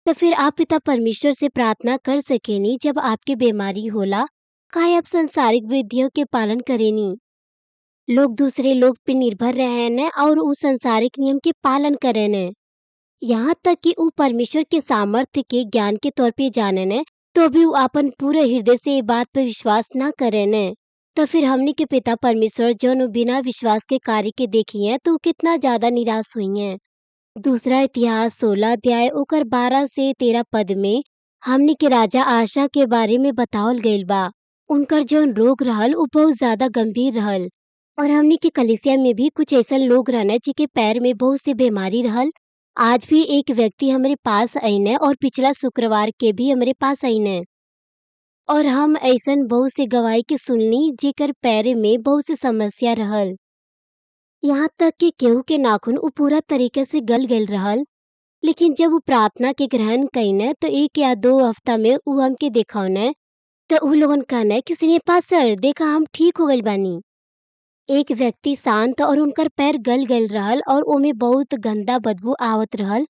तो फिर आप पिता परमेश्वर से प्रार्थना कर सकेनी जब आपकी बीमारी होला। काहे आप संसारिक विधियों के पालन करेनी। लोग दूसरे लोग पे निर्भर रहे न और उस संसारिक नियम के पालन करे न। यहाँ तक कि उ परमेश्वर के सामर्थ्य के ज्ञान के तौर पे जाने न तो भी उ अपन पूरे हृदय से ये बात पे विश्वास ना करे न। तो फिर हमनी के पिता परमेश्वर जौन उ बिना विश्वास के कार्य के देखी है तो उ कितना ज्यादा निराश हुई है। दूसरा इतिहास 16 अध्याय ओकर 12 से 13 पद में हमनी के राजा आशा के बारे में बतावल गइल बा। उनकर जौन रोग रहल उ बहुत ज्यादा गंभीर रहल। और हमनी के कलिसिया में भी कुछ ऐसा लोग रहने जिनके पैर में बहुत सी बीमारी रहल। आज भी एक व्यक्ति हमारे पास आईने और पिछला शुक्रवार के भी हमारे पास आईने। और हम ऐसन बहुत सी गवाही के सुनली जेकर पैर में बहुत सी समस्या रहल। यहाँ तक कि केहू के नाखून उ पूरा तरीके से गल गल रहल। लेकिन जब वो प्रार्थना के ग्रहण कईने तो 1 या 2 हफ्ता में उ हमके देखौने तो उ लोगन कहने कि सिने पास सर देखा हम ठीक हो गइल बानी। एक व्यक्ति शांत और उनकर पैर गल गल रहल और ओमे बहुत गंदा बदबू आवत रहल।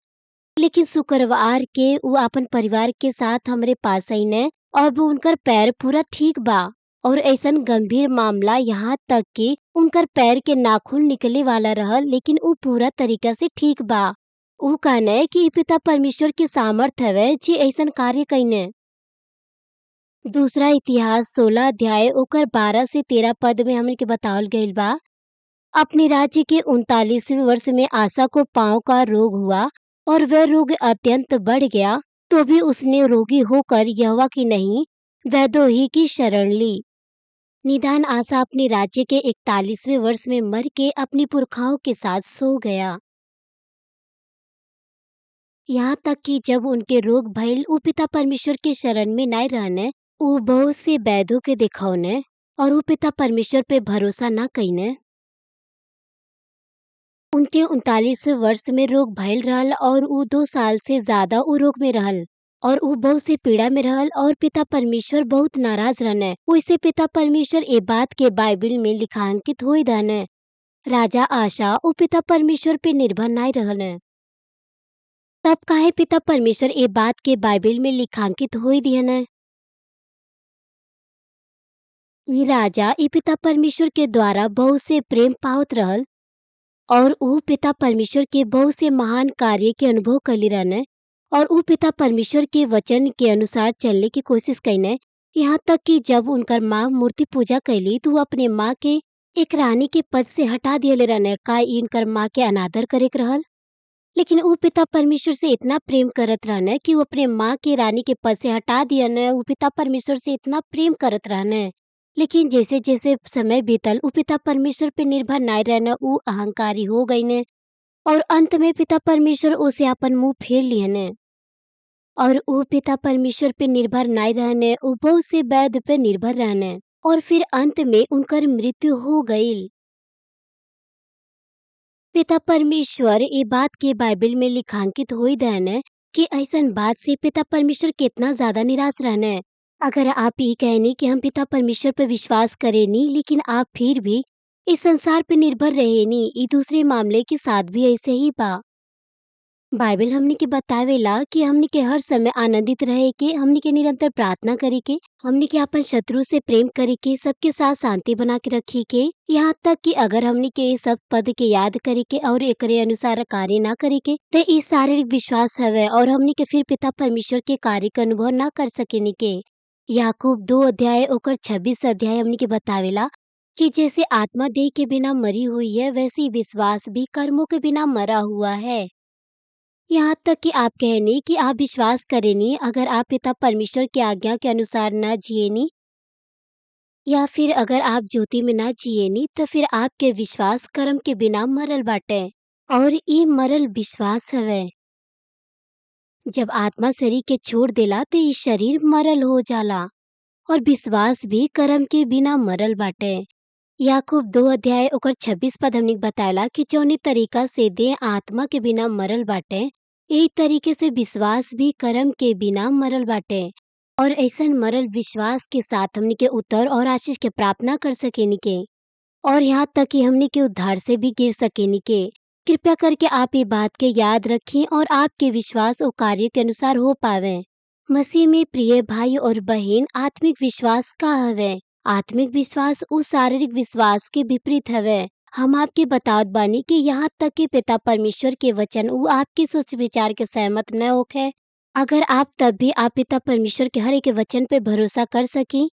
लेकिन शुक्रवार के वो अपन परिवार के साथ हमरे पास आईने और वो उनकर पैर पूरा ठीक बा। और ऐसन गंभीर मामला यहाँ तक कि उनकर पैर के नाखून निकले वाला रहल लेकिन वो पूरा तरीका से ठीक बा। उ कहने कि ई पिता परमेश्वर के सामर्थ हवे जे ऐसन कार्य कईने। दूसरा इतिहास 16 अध्याय ओकर 12 से 13 पद में हमन के बतावल गइल बा। अपने राज्य के 39वें वर्ष में आशा को पांव का रोग हुआ और वह रोग अत्यंत बढ़ गया। तो भी उसने रोगी होकर यहोवा की नहीं वैदोही की शरण ली। निदान आशा अपने राज्य के 41वें वर्ष में मर के अपनी पुरखाओं के साथ सो गया। यहाँ तक कि जब उनके रोग भइल उ पिता परमेश्वर के शरण में नाय रहने, उ बहुत से वैद्यों के देखौने और उ पिता परमेश्वर पे भरोसा ना कईने। उनके 39वें वर्ष में रोग भइल रहल और उ 2 साल से ज्यादा उ रोग में रहल और उ बहुत से पीड़ा में रहल और पिता परमेश्वर बहुत नाराज रहने। वैसे पिता परमेश्वर ए बात के बाइबिल में लिखांकित होई रहने। राजा आशा उ पिता परमेश्वर पे निर्भर नाय रहने। तब काहे पिता परमेश्वर ए बात के बाइबिल में लिखांकित होई दिहने? ई राजा ई पिता परमेश्वर के द्वारा बहुत से प्रेम पावत रहल और ऊ पिता परमेश्वर के बहुत से महान कार्य के अनुभव कैले रहने और ऊ पिता परमेश्वर के वचन के अनुसार चलने की कोशिश कईने। यहाँ तक कि जब उनकर माँ मूर्ति पूजा कैली तो वो अपने माँ के एक रानी के पद से हटा दिए रहने। का ई इनकर माँ के अनादर करे के रहल? लेकिन ऊ पिता परमेश्वर से इतना प्रेम करत रहने कि वो अपने माँ के रानी के पद से हटा दियने। ऊ पिता परमेश्वर से इतना प्रेम करत रहने। लेकिन जैसे-जैसे समय बीतल ऊ पिता परमेश्वर पे निर्भर नाय रहने, ऊ अहंकारी हो गईने और अंत में पिता परमेश्वर ओसे आपन मुँह फेर लिहने। और ऊ पिता परमेश्वर पे निर्भर नाय रहने, ऊ बहुत से वैद्य पे निर्भर रहने और फिर अंत में उनकर मृत्यु हो गईल। पिता परमेश्वर ए बात के बाइबिल में लिखांकित होई रहने कि ऐसन बात से पिता परमेश्वर कितना ज्यादा निराश रहने। अगर आप ये कहनी कि हम पिता परमेश्वर पे विश्वास करेनी लेकिन आप फिर भी इस संसार पे निर्भर रहेनी, ई दूसरे मामले के साथ भी ऐसे ही बा। बाइबल हमनी के बतावेला कि हमनी के हर समय आनंदित रहे के, हमनी के निरंतर प्रार्थना करे के, हमनी के अपन शत्रु से प्रेम करे के, सबके साथ शांति बना के रखी के। यहाँ तक कि अगर हमनी के ये सब पद के याद करे के और एकरे अनुसार कार्य ना करे के तो ई शारीरिक विश्वास हवे और हमनी के फिर पिता परमेश्वर के कार्य के अनुभव ना कर सकेनी के। याकूब 2 अध्याय ओकर 26 अध्याय हमनी के बतावेला कि जैसे आत्मा देह के बिना मरी हुई है वैसे ही विश्वास भी कर्मों के बिना मरा हुआ है। यहाँ तक कि आप कहनी कि आप विश्वास करेनी अगर आप पिता परमेश्वर की आज्ञा के अनुसार ना जिएनी या फिर अगर आप ज्योति में ना जिएनी तो फिर आपके विश्वास कर्म के बिना मरल बाटे और ई मरल विश्वास हवे। जब आत्मा शरीर के छोड़ देला तो ई शरीर मरल हो जाला और विश्वास भी कर्म के बिना मरल बाटे। याकूब 2 अध्याय ओकर 26 पद हमनी के बताएला कि जौनी तरीका से देह आत्मा के बिना मरल बाटे यही तरीके से विश्वास भी कर्म के बिना मरल बाटे और ऐसन मरल विश्वास के साथ हमनी के उत्तर और आशीष के प्रार्थना कर सकेनी के और यहाँ तक कि हमनी के उद्धार से भी गिर सकेनी के। कृपया करके आप ये बात के याद रखें और आपके विश्वास और कार्य के अनुसार हो पावे। मसीह में प्रिय भाई और बहन, आत्मिक विश्वास का हवे? आत्मिक विश्वास उस शारीरिक विश्वास के विपरीत हवे। हम आपके बतावत बानी कि यहाँ तक कि पिता परमेश्वर के वचन वो आपके सोच विचार के सहमत न होखे। अगर आप तब भी आप पिता परमेश्वर के हर एक वचन पे भरोसा कर सकी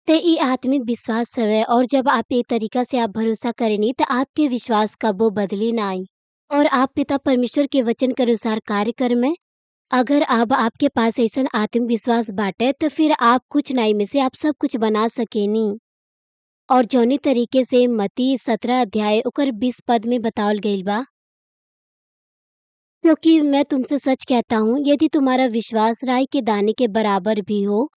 तो ई आत्मिक विश्वास हवे और जब आप ये तरीका से आप भरोसा करेनी तो आपके विश्वास कबो बदली ना आई और आप पिता परमेश्वर के वचन के अनुसार कार्य कर में अगर अब आपके पास ऐसा आत्मविश्वास बाटे तो फिर आप कुछ नहीं में से आप सब कुछ बना सकेनी। और जौनी तरीके से मत्ती 17 अध्याय ओकर 20 पद में बतावल गईल बा, क्योंकि मैं तुमसे सच कहता हूँ यदि तुम्हारा विश्वास राई के दाने के बराबर भी हो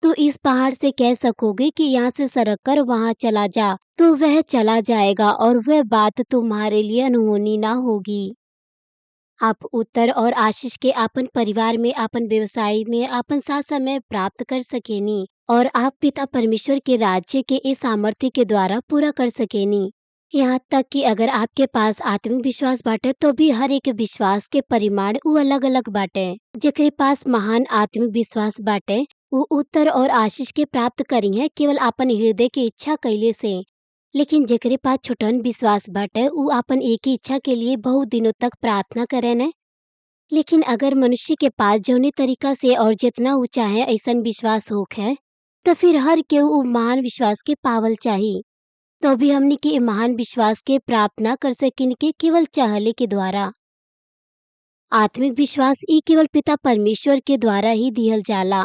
तो इस पहाड़ से कह सकोगे कि यहाँ से सरक कर वहां चला जा तो वह चला जाएगा और वह बात तुम्हारे लिए अनहोनी ना होगी। आप उत्तर और आशीष के आपन परिवार में, आपन व्यवसाय में, आपन साथ समय प्राप्त कर सकेनी और आप पिता परमेश्वर के राज्य के इस सामर्थ्य के द्वारा पूरा कर सकेनी। यहाँ तक कि अगर आपके पास आत्मिक विश्वास बाटे तो भी हर एक विश्वास के परिमाण वो अलग अलग बाटे। जेकरे पास महान आत्मिक विश्वास बाटे वो उत्तर और आशीष के प्राप्त करी है केवल आपन हृदय की इच्छा कैले से। लेकिन जेकरे पास छोटन विश्वास बाटे उ आपन एक ही इच्छा के लिए बहुत दिनों तक प्रार्थना करे ने। लेकिन अगर मनुष्य के पास जौने तरीका से और जितना ऊ चाहे ऐसन विश्वास होखे तो फिर हर केहू उ महान विश्वास के पावल चाही। तो भी हमनी के महान विश्वास के प्राप्त ना कर सकिन के केवल चाहले के द्वारा। आत्मिक विश्वास ई केवल पिता परमेश्वर के द्वारा ही दिहल जाला।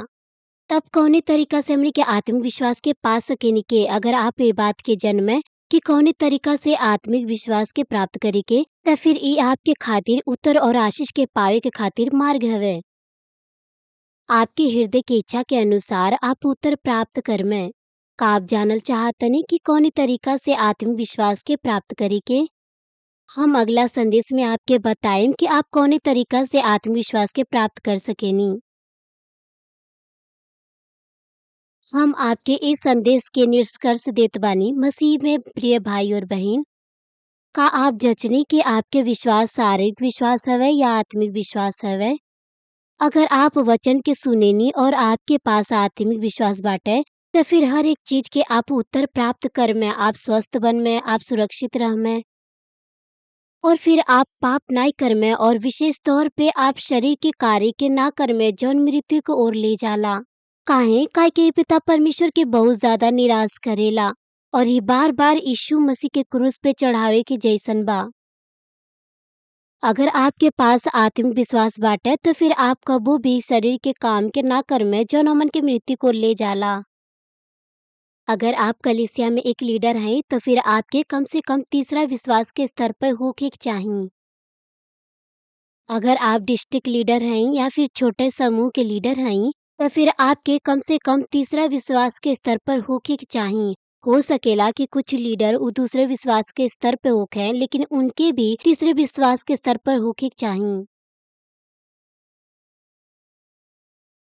तब कौने तरीका से हमनी के आत्मविश्वास के पा सकेनी के अगर आप ये बात के जनमे कि कौने तरीका से आत्मिक विश्वास के प्राप्त करे के या फिर ई आपके खातिर उत्तर और आशीष के पावे के खातिर मार्ग हवे। आपके हृदय की इच्छा के अनुसार आप उत्तर प्राप्त कर में का आप जानल चाहतनी कि कौने तरीका से आत्मविश्वास के प्राप्त करे के। हम अगला संदेश में आपके बताएं कि आप कौने तरीका से आत्मविश्वास के प्राप्त कर सकेनी। हम आपके इस संदेश के निष्कर्ष देत बानी मसीह में प्रिय भाई और बहन। का आप जचनी कि आपके विश्वास शारीरिक विश्वास हवे या आत्मिक विश्वास हवे। अगर आप वचन के सुनेनी और आपके पास आत्मिक विश्वास बाटे तो फिर हर एक चीज के आप उत्तर प्राप्त कर में आप स्वस्थ बन में आप सुरक्षित रह में और फिर आप पाप नहीं कर में और विशेष तौर पे आप शरीर के कार्य के ना कर में जौन मृत्यु को ओर ले जाला। काहे के पिता परमेश्वर के बहुत ज्यादा निराश करेला और ये बार बार यीशु मसीह के क्रूस पे चढ़ावे के जैसन बा। अगर आपके पास आत्मविश्वास बाटे तो फिर आप कबो भी शरीर के काम के ना कर में जौन हमन के मृत्यु को ले जाला। अगर आप कलीसिया में एक लीडर हैं तो फिर आपके कम से कम तीसरा विश्वास के स्तर पर होके के चाहिए। अगर आप डिस्ट्रिक्ट लीडर हैं या फिर छोटे समूह के लीडर हैं तो फिर आपके कम से कम तीसरा विश्वास के स्तर पर होके के चाहिए। हो सकेला कि कुछ लीडर वो दूसरे विश्वास के स्तर पे होखे लेकिन उनके भी तीसरे विश्वास के स्तर पर होके के चाहिए।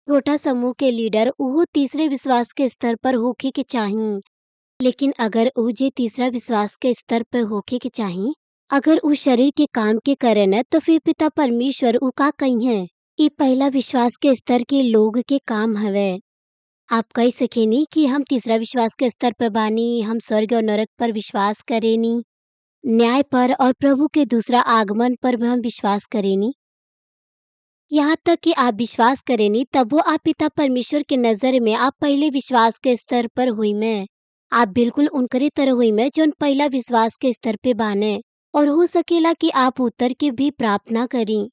छोटा समूह के लीडर वो तीसरे विश्वास के स्तर पर होके के चाहिए। लेकिन अगर ऊ जे तीसरा विश्वास के स्तर पे होके के चाही अगर ऊ शरीर के काम के करे न तो फिर पिता परमेश्वर ऊ का कही है। ई पहला विश्वास के स्तर के लोग के काम हवे। आप कह सकेनी कि हम तीसरा विश्वास के स्तर पे बानी हम स्वर्ग और नरक पर विश्वास करेनी न्याय पर और प्रभु के दूसरा आगमन पर भी हम विश्वास करेनी। यहाँ तक कि आप विश्वास करेनी तब वो आप पिता परमेश्वर के नजर में आप पहले विश्वास के स्तर पर हुई में आप बिल्कुल उनकरी तरह हुई में जो पहला विश्वास के स्तर पे बाने और हो सकेला कि आप उत्तर के भी प्राप्त ना करी।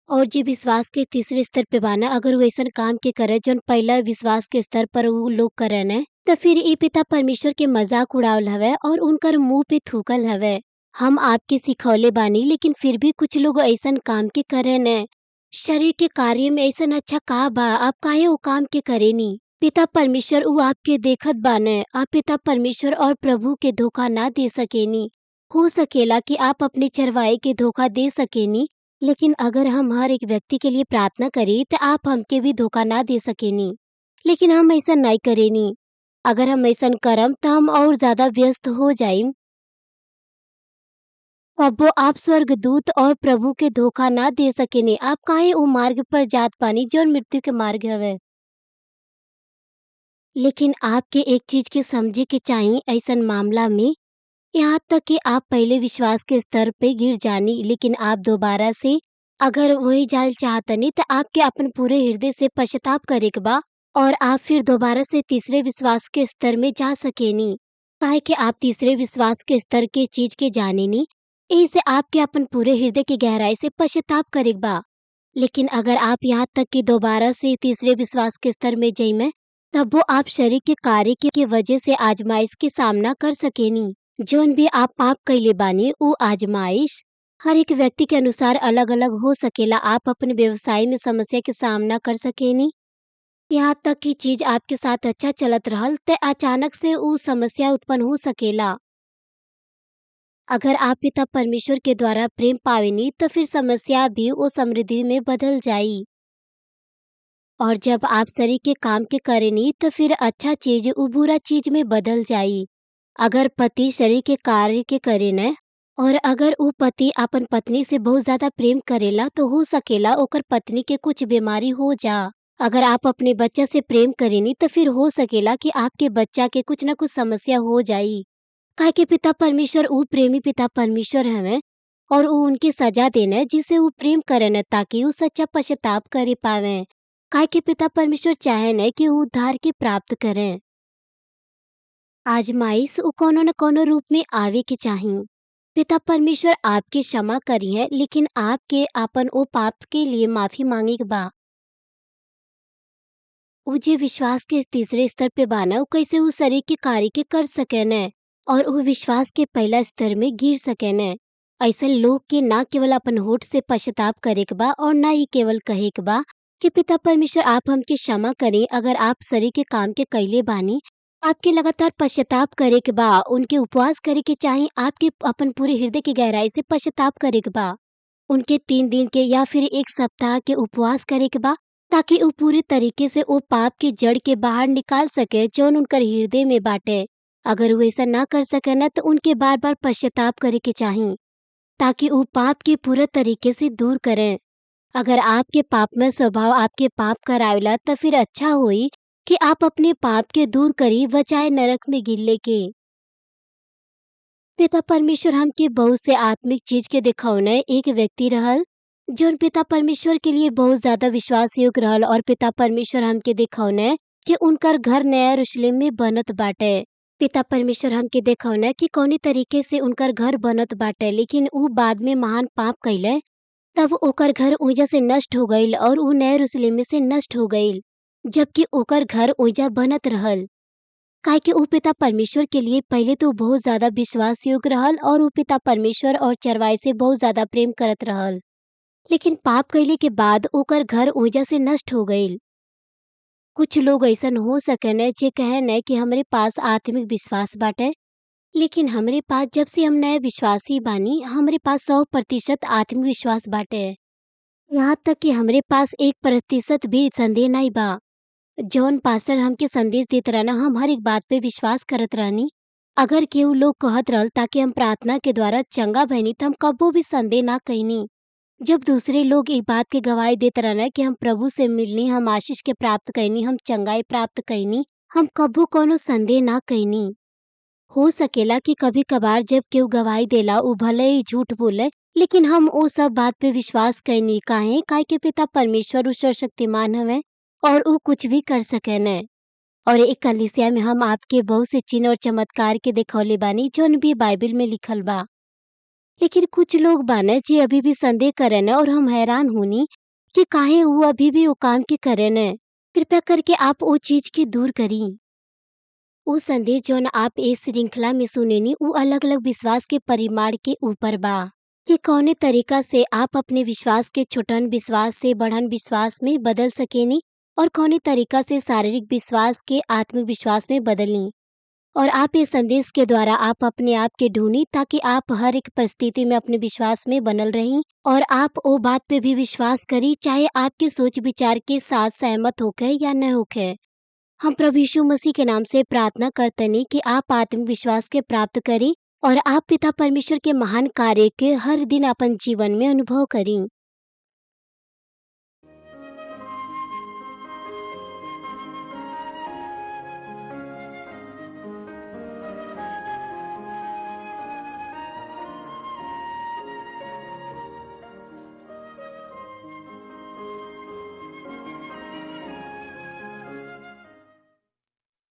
और जे विश्वास के तीसरे स्तर पे बाना अगर वो ऐसा काम के करे जो पहला विश्वास के स्तर पर वो लोग करे न तो फिर ये पिता परमेश्वर के मजाक उड़ावल हवे और उनकर मुंह पे थूकल हवे। हम आपके सिखौले बानी लेकिन फिर भी कुछ लोग ऐसा काम के करे न शरीर के कार्य में ऐसा अच्छा का बा आप काहे वो काम के करेनी। पिता परमेश्वर ऊ आपके देखत बाने आप पिता परमेश्वर और प्रभु के धोखा ना दे सकेनी। हो सकेला कि आप अपने चरवाहे के धोखा दे सकेनी लेकिन अगर हम हर एक व्यक्ति के लिए प्रार्थना करी तो आप हमके भी धोखा ना दे सकेनी। लेकिन हम ऐसा नहीं करेनी। अगर हम ऐसा करम तो हम और ज्यादा व्यस्त हो जाइम। अब वो आप स्वर्गदूत और प्रभु के धोखा ना दे सकेनी आप काहे वो मार्ग पर जात पानी जो मृत्यु के मार्ग हवे। लेकिन आपके एक चीज के समझे के चाहिए ऐसा मामला में यहाँ तक कि आप पहले विश्वास के स्तर पे गिर जानी लेकिन आप दोबारा से अगर वही जाल चाहतनी तो आपके अपन पूरे हृदय से पश्चाताप करे के बा और आप फिर दोबारा से तीसरे विश्वास के स्तर में जा सकेनी। काहे कि आप तीसरे विश्वास के स्तर के चीज के जाने नी इसे आपके अपन पूरे हृदय की गहराई से पश्चाताप करे के बा। लेकिन अगर आप यहाँ तक कि दोबारा से तीसरे विश्वास के स्तर में जाइमे तब वो आप शरीर के कार्य के वजह से आजमाइश के सामना कर सकेनी। जोन भी आप पाप कैले बानी वो आजमाइश हर एक व्यक्ति के अनुसार अलग अलग हो सकेला। आप अपने व्यवसाय में समस्या के सामना कर सकेनी। यहाँ तक कि चीज आपके साथ अच्छा चलत रहल ते अचानक से वो समस्या उत्पन्न हो सकेला। अगर आप पिता परमेश्वर के द्वारा प्रेम पावेनी तो फिर समस्या भी वो समृद्धि में बदल जाई। और जब आप शरीर के काम के करेनी तो फिर अच्छा चीज वो बुरा चीज में बदल जाई। अगर पति शरीर के कार्य के करे न और अगर वो पति अपन पत्नी से बहुत ज्यादा प्रेम करेला तो हो सकेला ओकर पत्नी के कुछ बीमारी हो जा। अगर आप अपने बच्चा से प्रेम करेनी तो फिर हो सकेला कि आपके बच्चा के कुछ न कुछ समस्या हो जाई। काहे कि पिता परमेश्वर वो प्रेमी पिता परमेश्वर हवे और वो उनके सजा देने जिसे वो प्रेम करे न ताकि वो सच्चा पश्चाताप करे पावे। काहे कि पिता परमेश्वर चाहे न कि वो उद्धार के प्राप्त करें। आजमाइश उ कोनो न कोनो रूप में आवे के चाहिए। पिता परमेश्वर आपकी क्षमा करी है लेकिन आपके आपन ओ पाप के लिए माफी मांगे के बा। उ जे विश्वास के तीसरे स्तर पे बा ना, उ कैसे उ शरीर के कार्य के कर सकेने और उ विश्वास के पहला स्तर में गिर सकेने। ऐसन लोग के ना केवल अपन होठ से पश्चाताप करे के बा और ना ही केवल कहे के बा कि पिता परमेश्वर आप हमके क्षमा करें अगर आप शरीर के काम के कैले बानी। आपके लगातार पश्चाताप करे के बा, उनके उपवास करे के चाही, आपके अपन पूरे हृदय की गहराई से पश्चाताप करे के बा। उनके 3 दिन के या फिर 1 सप्ताह के उपवास करे के बा, ताकि उ पूरे तरीके से ओ पाप के जड़ के बाहर निकाल सके जौन उनकर हृदय में बाटे। अगर वो ऐसा ना कर सके ना तो उनके बार-बार पश्चाताप करे के चाही, ताकि उ पाप के पूरे तरीके से दूर करें। अगर आपके पापमय स्वभाव आपके पाप करावेला त फिर अच्छा होई कि आप अपने पाप के दूर करी बजाय नरक में गिरले के। पिता परमेश्वर हमके बहुत से आत्मिक चीज के दिखौने एक व्यक्ति रहल जौन पिता परमेश्वर के लिए बहुत ज्यादा विश्वास योग्य रहल और पिता परमेश्वर हमके दिखौने कि उनकर घर नया यरूशलेम में बनत बाटे। पिता परमेश्वर हमके दिखौने कि कौनी तरीके से उनकर घर बनत बाटे, लेकिन उ बाद में महान पाप कइले तब ओकर घर ओइजा से नष्ट हो गईल और उ नया यरूशलेम में से नष्ट हो गईल, जबकि ओकर घर ओइजा बनत रहल। काहे कि उ पिता परमेश्वर के लिए पहले तो बहुत ज्यादा विश्वास योग्य रहल और उ पिता परमेश्वर और चरवाहे से बहुत ज्यादा प्रेम करत रहल। लेकिन पाप कइले के बाद ओकर घर ओइजा से नष्ट हो गईल। कुछ लोग ऐसन हो सकेने जे कहेने कि हमरे पास आत्मिक विश्वास बाटे, लेकिन हमरे पास जब से हम नए विश्वासी बानी, हमरे पास 100% आत्मविश्वास बाटे। यहाँ तक कि हमरे पास 1% भी संदेह नाहीं बा। जौन पास्टर हमके संदेश देत रहना हम हर एक बात पे विश्वास करत रहनी। अगर केहू लोग कहत रहल ताकि हम प्रार्थना के द्वारा चंगा भइनी त हम कब्बो भी संदेह ना कइनी। जब दूसरे लोग एक बात के गवाही देत रहना कि हम प्रभु से मिलनी, हम आशीष के प्राप्त कइनी, हम चंगाई प्राप्त कइनी, हम कब्बो कौनो संदेह ना कइनी। हो सकेला कि कभी-कभार जब केहू गवाही देला उ भले ही झूठ बोले, लेकिन हम ओ सब बात पे विश्वास कइनी। काहे कि पिता परमेश्वर उ सर्वशक्तिमान हवे और उ कुछ भी कर सकेने। और एक कलीसिया में हम आपके बहुत से चिन्ह और चमत्कार के दिखौले बानी जौन भी बाइबिल में लिखल बा। लेकिन कुछ लोग बाने जे अभी भी संदेह करेने और हम हैरान होनी कि काहे उ अभी भी वो काम के करेने। कृपया करके आप ओ चीज के दूर करी। उ संदेश जौन आप ए श्रृंखला में सुनेनी उ अलग-अलग विश्वास के परिमाण के ऊपर बा कि कौने तरीका से आप अपने विश्वास के छोटन विश्वास से बढ़न विश्वास में बदल सकेनी और कौने तरीका से शारीरिक विश्वास के आत्मिक विश्वास में बदली। और आप इस संदेश के द्वारा आप अपने आप के ढूंढी ताकि आप हर एक परिस्थिति में अपने विश्वास में बनल रही और आप ओ बात पे भी विश्वास करी चाहे आपके सोच विचार के साथ सहमत होके या न होके। हम प्रभु यीशु मसीह के नाम से प्रार्थना करतनी कि आप आत्मविश्वास के प्राप्त करी और आप पिता परमेश्वर के महान कार्य के हर दिन अपन जीवन में अनुभव करी।